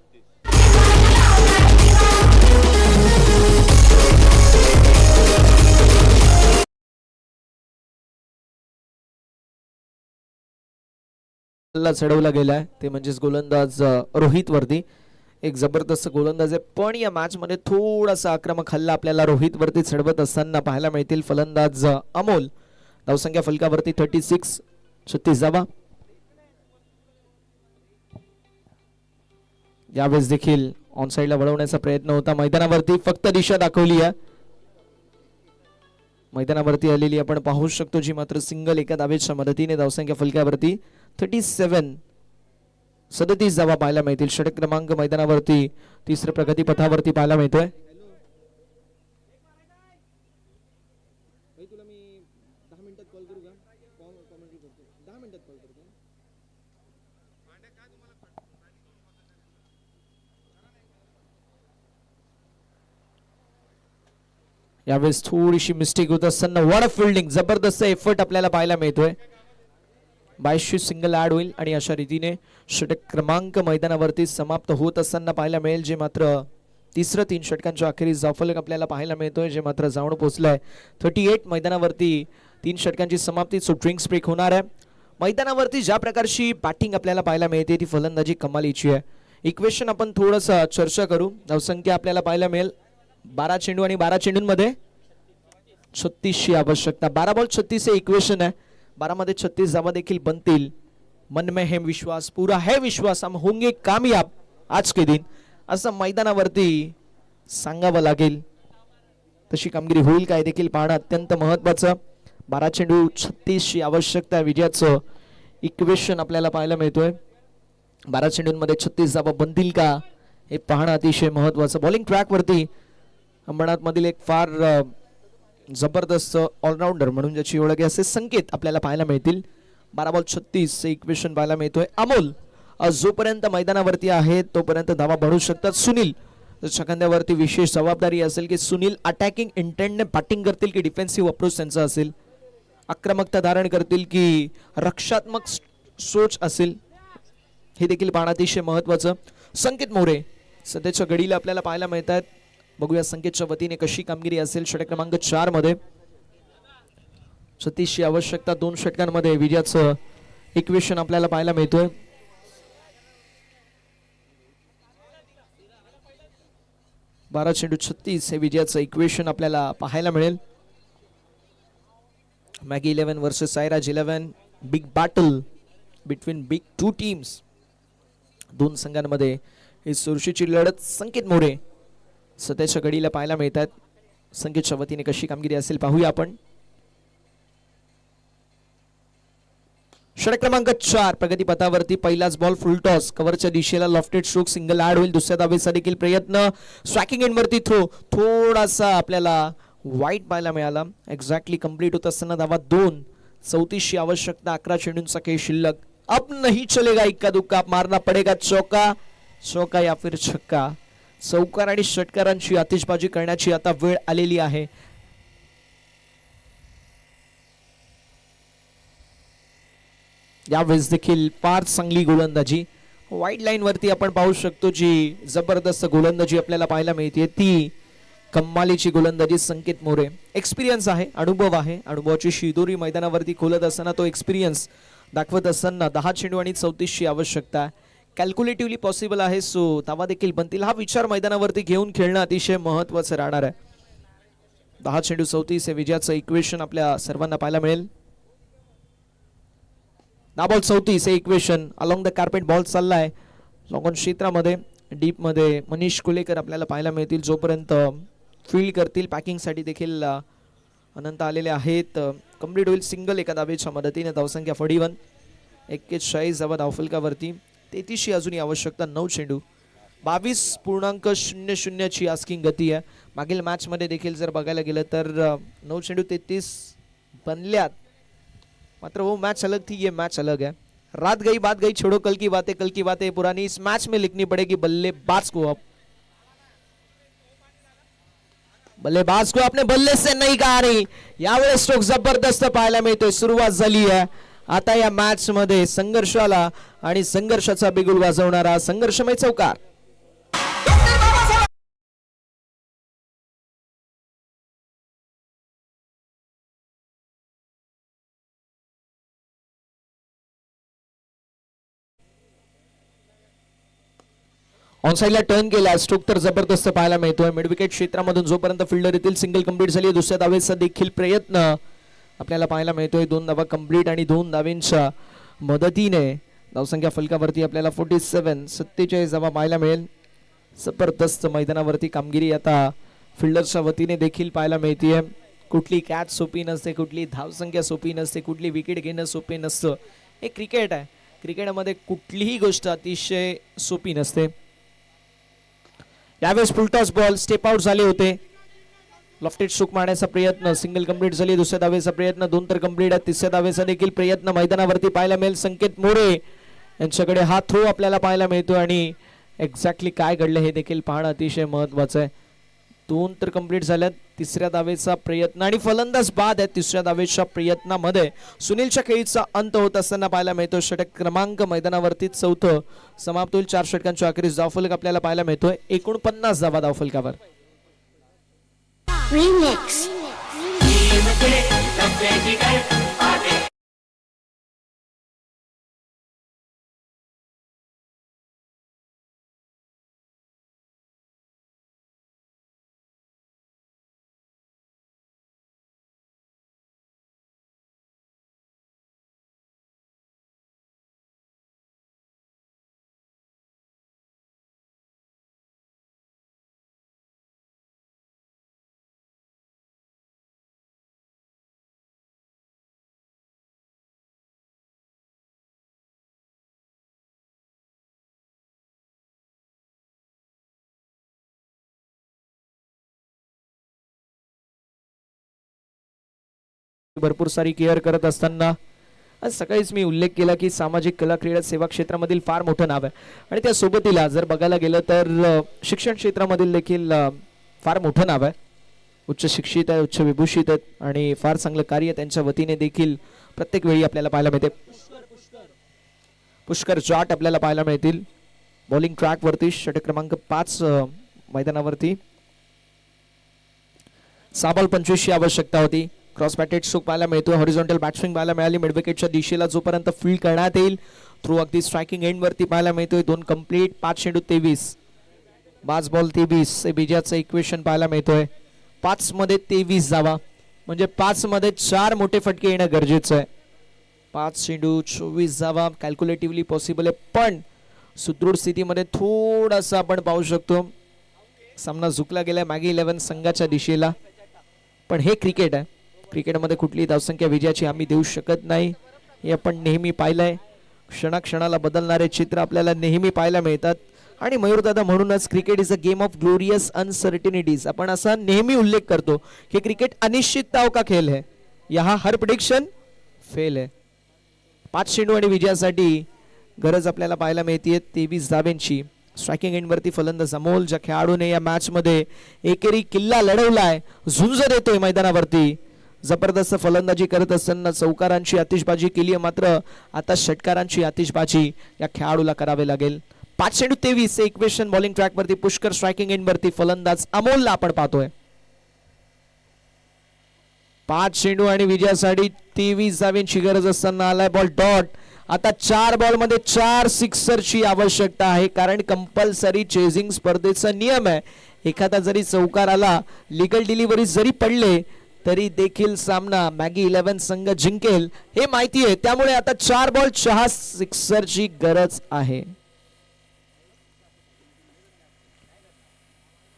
चढवला गेलाय ते म्हणजेच गोलंदाज रोहित वरती. एक जबरदस्त गोलंदाज आहे पण या मॅच मध्ये थोडासा आक्रमक हल्ला आपल्याला रोहित वरती चढवत असताना पाहायला मिळतील फलंदाज अमोल. धावसंख्या फलकावरती 36. 36 धावा. यावेळेस देखील ऑन साइडला वळवण्याचा प्रयत्न होता. मैदानावरती फक्त दिशा दाखवली आहे. मैदानावरती आलेली आपण पाहू शकतो जी मात्र सिंगल एका धावेच्या मदतीने. धावसंख्या फलकावरती 37. 37 धावा पाहायला मिळतील. षटक क्रमांक मैदानावरती तिसऱ्या प्रगती पथावरती पाहायला मिळतोय. यावेळेस थोडीशी मिस्टेक होत असताना व्हॉट अ फिल्डिंग. जबरदस्त एफर्ट आपल्याला पाहायला मिळतोय. 22 सिंगल ऍड होईल आणि अशा रीतीने षटक क्रमांक मैदानावरती समाप्त होत असताना पाहायला मिळेल. जे मात्र तिसरं 3 षटकांच्या अखेरीस जाफलक आपल्याला पाहायला मिळतोय जे मात्र जाऊन पोहोचलाय. 38 मैदानावरती 3 षटकांची समाप्ती. सो ड्रिंक्स ब्रेक होणार आहे. मैदानावरती ज्या प्रकारची बॅटिंग आपल्याला पाहायला मिळते ती फलंदाजी कमालीची आहे. इक्वेशन आपण थोडस चर्चा करू. धावसंख्या आपल्याला पाहायला मिळेल 12 चेंडू आणि 12 चेंडूंमध्ये 36 ची आवश्यकता. 12 बॉल 36 हे इक्वेशन आहे. 12 मध्ये 36 धावा देखील बनतील. मन में है विश्वास, पूरा है विश्वास, हम होंगे कामयाब आज के दिन असं मैदानावरती सांगावं लागेल. तशी कामगिरी होईल काय देखील पाहणं अत्यंत महत्वाचं. 12 चेंडू 36 ची आवश्यकता. विजयाचं इक्वेशन आपल्याला पाहायला मिळतोय. 12 चेंडूंमध्ये 36 धावा बनतील का हे पाहणं अतिशय महत्वाचं. बॉलिंग ट्रॅक वरती अंबरनाथ मधील एक फार जबरदस्त ऑलराऊंडर म्हणून ज्याची ओळख आहे असे संकेत आपल्याला पाहायला मिळतील. 12 बॉल 36 हे इक्वेशन पाहायला मिळतोय. अमोल जोपर्यंत मैदानावरती आहे तोपर्यंत धावा बनवू शकतात. सुनील खांद्यावरती विशेष जबाबदारी असेल की सुनील अटॅकिंग इंटेंटने बॅटिंग करतील की डिफेन्सिव्ह अप्रोच त्यांचा असेल. आक्रमकता धारण करतील की रक्षात्मक सोच असेल हे देखील पाहणं अतिशय महत्वाचं. संकेत मोरे सध्याच्या घडीला आपल्याला पाहायला मिळतात. बघूया संकेतच्या वतीने कशी कामगिरी असेल. षटक क्रमांक 4 मध्ये 36 ची आवश्यकता. 2 षटकांमध्ये विजयाचं इक्वेशन आपल्याला पाहायला मिळतोय. बारा चेंडू 36 हे विजयाचं इक्वेशन आपल्याला पाहायला मिळेल. Maggi 11 versus Sairaj 11. Big battle between big 2 teams. 2 संघांमध्ये ही चुरशीची लढत. संकेत मोरे सध्याच्या घडीला पाहायला मिळतात. संकेतच्या वतीने कशी कामगिरी असेल पाहूया आपण. षटक क्रमांक 4 प्रगती पथावरती. पहिलाच बॉल फुल टॉस. कव्हरच्या दिशेला लॉफ्टेड स्ट्रोक सिंगल ऍड होईल. दुसऱ्या धावेचा देखील प्रयत्न. स्ट्रायकिंग एंड वरती थ्रो. थोडासा आपल्याला वाईट पाहायला मिळाला. एक्झॅक्टली कंप्लीट होत असताना धावा 2. 34 ची आवश्यकता. 11 चेंडूंचा खेळ शिल्लक. अब नहीं चलेगा इक्का दुक्का. मारना पडेगा चौका. चौका या फिर छक्का. चौकार आणि षटकारांची आतिषबाजी करण्याची आता वेळ आलेली आहे. यावेळेस देखील फार चांगली गोलंदाजी. वाईड लाईन वरती आपण पाहू शकतो जी जबरदस्त गोलंदाजी आपल्याला पाहायला मिळते ती कमालीची गोलंदाजी. संकेत मोरे एक्सपिरियन्स आहे, अनुभव आहे. अनुभवाची शिदोरी मैदानावरती खोलत असताना तो एक्सपिरियन्स दाखवत असताना 10 चेंडू आणि 34 ची आवश्यकता. कॅल्क्युलेटिव्हली पॉसिबल आहे. सो धावा देखील बनतील. हा विचार मैदानावरती घेऊन खेळणं अतिशय महत्वाचं राहणार आहे. 10 चेंडू 34 हे विजयाचं इक्वेशन आपल्या सर्वांना पाहायला मिळेल. Ball 34 equation along the carpet ball चाललाय लॉंग ऑन क्षेत्रामध्ये डीप मध्ये मनीष कुलेकर आपल्याला पाहायला मिळतील जोपर्यंत फील्ड करतील. पॅकिंगसाठी देखील अनंत आलेले आहेत. कंप्लीट होईल सिंगल एका धावेच्या मदतीने. धावसंख्या 41. 41 धावा धावफलकावरती. 33 अजूनही आवश्यकता. 9 चेंडू 22.00 ची आस्किंग गती आहे. मागील मॅच मध्ये देखील जर बघायला गेलं तर 9 चेंडू 33 बनल्यात. मात्र वो मैच अलग थी, ये मैच अलग है. रात गई बात गई, छोड़ो कल की बातें पुरानी. इस मैच में लिखनी पड़ेगी बल्लेबाज को. अब बल्लेबाज को अपने बल्ले से नहीं कहा नहीं. यावेळेस स्ट्रोक जबरदस्त पाहायला मिळतोय. सुरुवात झाली आहे आता या मॅच मध्ये संघर्षाला आणि संघर्षाचा बिगुल वाजवणारा संघर्षमय चौकार. ऑन साइडला टर्न केला. स्ट्रोक तर जबरदस्त पाहायला मिळतोय. मिड विकेट क्षेत्रामधून जोपर्यंत फिल्डर येतील सिंगल कंप्लीट झाली. दुसऱ्या धावेचा देखील प्रयत्न आपल्याला पाहायला मिळतोय. 2 धावा कंप्लीट आणि 2 धावेंच्या मदतीने धावसंख्या फलकावरती आपल्याला 47 धावा पाहायला मिळेल. जबरदस्त मैदानावरती कामगिरी आता फिल्डरच्या वतीने देखील पाहायला मिळते. कुठली कॅच सोपी नसते, कुठली धावसंख्या सोपी नसते, कुठली विकेट घेणं सोपे नसतं. हे क्रिकेट आहे. क्रिकेटमध्ये कुठलीही गोष्ट अतिशय सोपी नसते. यावेळेस फुलटॉस बॉल स्टेप आउट झाले होते. लॉफ्टेड स्ट्रोक मारण्याचा प्रयत्न. सिंगल कंप्लीट झाली. दुसऱ्या धावेचा प्रयत्न. 2 तर कंप्लीट आहे. तिसऱ्या धावेचा देखील प्रयत्न मैदानावरती पाहायला मिळेल. संकेत मोरे यांच्याकडे हा थ्रो आपल्याला पाहायला मिळतो आणि एक्झॅक्टली काय घडलं हे देखील पाहणं अतिशय महत्वाचं आहे. 2 तर कंप्लीट झाल्यात. तिसऱ्या धावेचा प्रयत्न आणि फलंदाज बाद आहे. तिसऱ्या धावेच्या प्रयत्नामध्ये सुनीलच्या खेळीचा अंत होत असताना पाहायला मिळतो. षटक क्रमांक मैदानावरती 4थं समाप्त होईल. 4 षटकांच्या अखेरीस धावफलक आपल्याला पाहायला मिळतोय. 49 धावा धावफलकावर. भरपूर सारी केअर करत असताना आज सकाळीच मी उल्लेख केला की सामाजिक कला क्रीडा सेवा क्षेत्रामधील फार मोठं नाव आहे आणि त्या सोबतीला जर बघायला गेलं तर शिक्षण क्षेत्रामधील देखील फार मोठं नाव आहे. उच्च शिक्षित आहे, उच्च विभूषित आहेत आणि फार चांगलं कार्य त्यांच्या वतीने देखील प्रत्येक वेळी आपल्याला पाहायला मिळते. पुष्कर जाट आपल्याला पाहायला मिळतील बॉलिंग ट्रॅक वरती. षटक क्रमांक 5 मैदानावरती. 6 बॉल 25 ची आवश्यकता होती. क्रॉस बॅटेड स्ट्रोक पाहायला मिळतोय. हॉरिझॉन्टल बॅट्सविंग पाहायला मिळाली. मिड विकेटच्या दिशेला जोपर्यंत फील्ड करण्यात येईल थ्रू अगदी स्ट्रायकिंग एंड वरती पाहायला मिळतोय. 2 कंप्लीट. 5 चेंडू 23. 5 बॉल 23 हे बीजाचं इक्वेशन पाहायला मिळतोय. 5 मध्ये 23 धावा म्हणजे 5 मध्ये 4 मोठे फटके येणं गरजेचं आहे. 5 चेंडू 24 धावा कॅल्क्युलेटिव्हली पॉसिबल आहे पण सुदृढ स्थितीमध्ये थोडासा आपण पाहू शकतो सामना झुकला गेलाय मॅगी 11 संघाच्या दिशेला. पण हे क्रिकेट आहे. क्रिकेटमध्ये कुठली धावसंख्या विजयाची हमी देऊ शकत नाही हे आपण नेहमी पाहिलंय. क्षणाक्षणाला बदलणारे चित्र आपल्याला नेहमी पाहायला मिळतात आणि मयूरदादा म्हणूनच cricket is a game of glorious uncertainties. आपण असा नेहमी उल्लेख करतो की क्रिकेट अनिश्चितताओं का खेल है, यहाँ हर प्रेडिक्शन फेल है. 5 चेंडू आणि विजयासाठी गरज आपल्याला पाहायला मिळते 23 धाब्यांची. स्ट्रायकिंग एंड वरती फलंदाज अमोल ज्या खेळाडूने या मॅच मध्ये एकेरी किल्ला लढवलाय, झुंज देतोय मैदानावरती. जबरदस्त फलंदाजी करत असताना चौकारांची आतिषबाजी केली आहे मात्र आता षटकारांची आतिषबाजी या खेळाडूला करावे लागेल. 5 चेंडू 23 इक्वेशन बॉलिंग ट्रॅक वरती. पुष्कर स्ट्रायकिंग एंड वरती. फलंदाज अमोलला आपण पाहतोय. 5 चेंडू आणि विजयासाठी 23 धावांची गरज असताना आलाय बॉल डॉट. आता 4 बॉल मध्ये 4 सिक्सरची आवश्यकता आहे कारण कंपल्सरी चेजिंग स्पर्धेचा नियम आहे. एखादा जरी चौकार आला, लीगल डिलिव्हरी जरी पडले तरी देखील सामना मॅगी 11 संघ जिंकेल हे माहिती आहे. त्यामुळे आता 4 बॉल 6 सिक्सरची गरज आहे.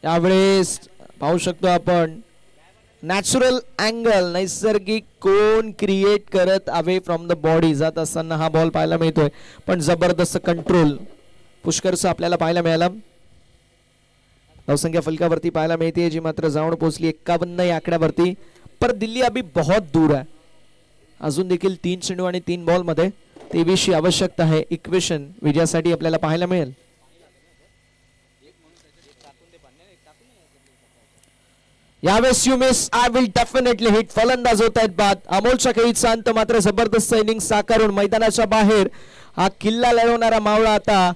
यावेळेस पाहू शकतो आपण नॅचरल अँगल, नैसर्गिक कोन क्रिएट करत अवे फ्रॉम द बॉडी जात असताना हा बॉल पाहायला मिळतोय. पण जबरदस्त कंट्रोल पुष्करचा आपल्याला पाहायला मिळाला. धावसंख्या फलकावरती पाहायला मिळते जी मात्र जाऊन पोहोचली 51 या आकड्यावरती. पर दिल्ली अभी बहुत दूर आहे. अजून देखील 3 चेंडू आणि 3 बॉल मध्ये 23 ची आवश्यकता आहे. इक्वेशन विजयासाठी आपल्याला पाहायला मिळेल. यावेळेस you miss I will definitely hit. फलंदाज होत आहेत बाद. अमोलच्या खेळीचा अंत मात्र जबरदस्त इनिंग साकारून मैदानाच्या बाहेर हा किल्ला लढवणारा मावळा आता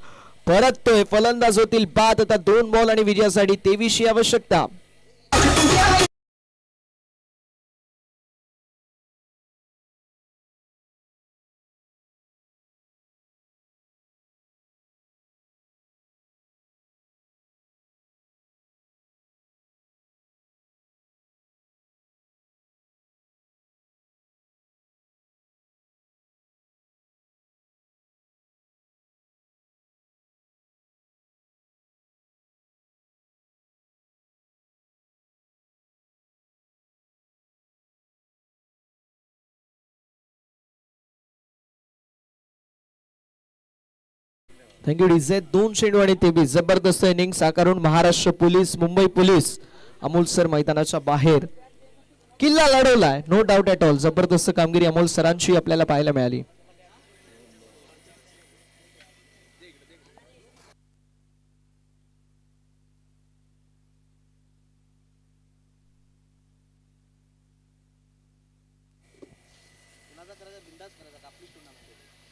परततोय. फलंदाज होतील बाद. आता 2 बॉल आणि विजयासाठी 23 ची आवश्यकता. Thank you DJ. 2 चेंडू आणि 23 जबरदस्त इनिंग साकारून Maharashtra police Mumbai police Amol sir मैदानाच्या बाहेर किल्ला लढवलाय. No doubt at all. जबरदस्त कामगिरी अमोल सरांची आपल्याला पाहायला मिळाली.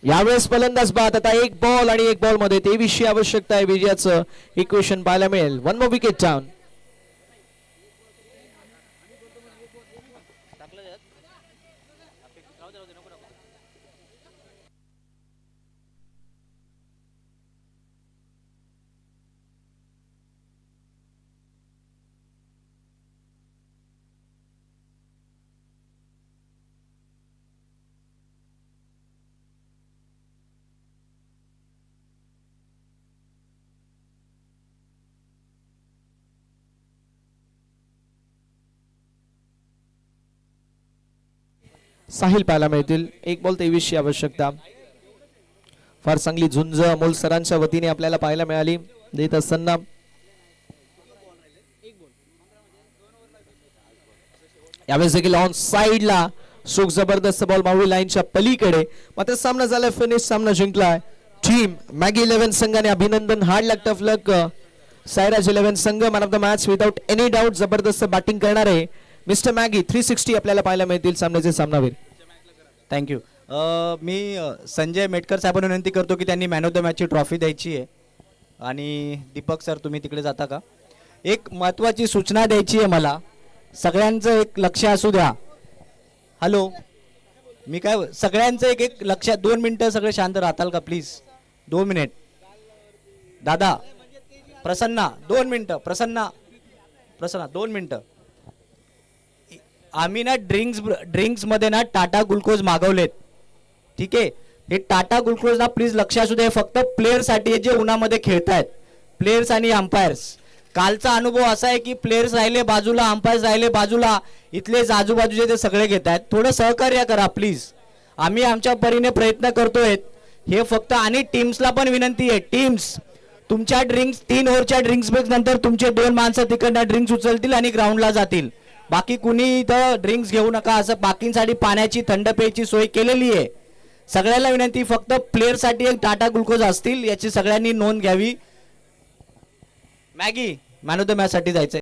यावेळेस फलंदाज बाद. आता 1 बॉल आणि 1 बॉल मध्ये 23 ची आवश्यकता आहे. विजयाचं इक्वेशन पाहायला मिळेल. 1 मोर विकेट डाऊन. साहिल पाहायला मिळतील. 1 बॉल 23 ची आवश्यकता. फार चांगली झुंज अमोल सरांच्या वतीने आपल्याला पाहायला मिळाली देत असताना. यावेळेस देखील ऑन साइडला सुख जबरदस्त बॉल मावळी लाईनच्या पलीकडे. मात्र सामना झाला फिनिश. सामना जिंकलाय टीम मॅगी 11 संघाने. अभिनंदन. हार्ड लक टफ लक सायराज 11 संघ. Man of the match without any doubt. जबरदस्त बॅटिंग करणारे मिस्टर मॅगी 360 आपल्याला पाहायला मिळतील सामन्याचे सामनावीर. थँक्यू. मी संजय मेटकर साहेबांना विनंती करतो की त्यांनी मॅन ऑफ द मॅचची ट्रॉफी द्यायची आहे. आणि दीपक सर तुम्ही तिकडे जाता का? एक महत्त्वाची सूचना द्यायची आहे मला. सगळ्यांचं एक लक्ष असू द्या. हॅलो, मी काय सगळ्यांचं एक लक्ष. 2 मिनिटं सगळे शांत राहताल का प्लीज? 2 मिनिट. दादा प्रसन्ना 2 मिनिटं. प्रसन्ना 2 मिनिटं. आम्ही ना ड्रिंक्स मध्ये ना टाटा ग्लुकोज मागवलेत. ठीक आहे. हे टाटा ग्लुकोज ना प्लीज लक्ष असू दे. फक्त प्लेयर साठी जे उन्हामध्ये खेळतायत प्लेयर्स आणि अंपायर्स. कालचा अनुभव असा आहे की प्लेयर्स राहिले बाजूला, अंपायर्स राहिले बाजूला. इथले आजूबाजूचे ते सगळे घेत आहेत. थोडं सहकार्य करा प्लीज. आम्ही आमच्या परीने प्रयत्न करतोय हे फक्त. आणि टीम्सला पण विनंती आहे. टीम्स तुमच्या ड्रिंक्स 3 ओव्हरच्या ड्रिंक्स ब्रेक नंतर तुमचे 2 माणसं तिकडनं ड्रिंक्स उचलतील आणि ग्राउंडला जातील. बाकी कुणी इथं ड्रिंक्स घेऊ नका. असं बाकींसाठी पाण्याची थंड पेयची सोय केलेली आहे. सगळ्याला विनंती. फक्त प्लेयरसाठी एक टाटा ग्लुकोज असतील याची सगळ्यांनी नोंद घ्यावी. Maggi man of the match साठी जायचंय.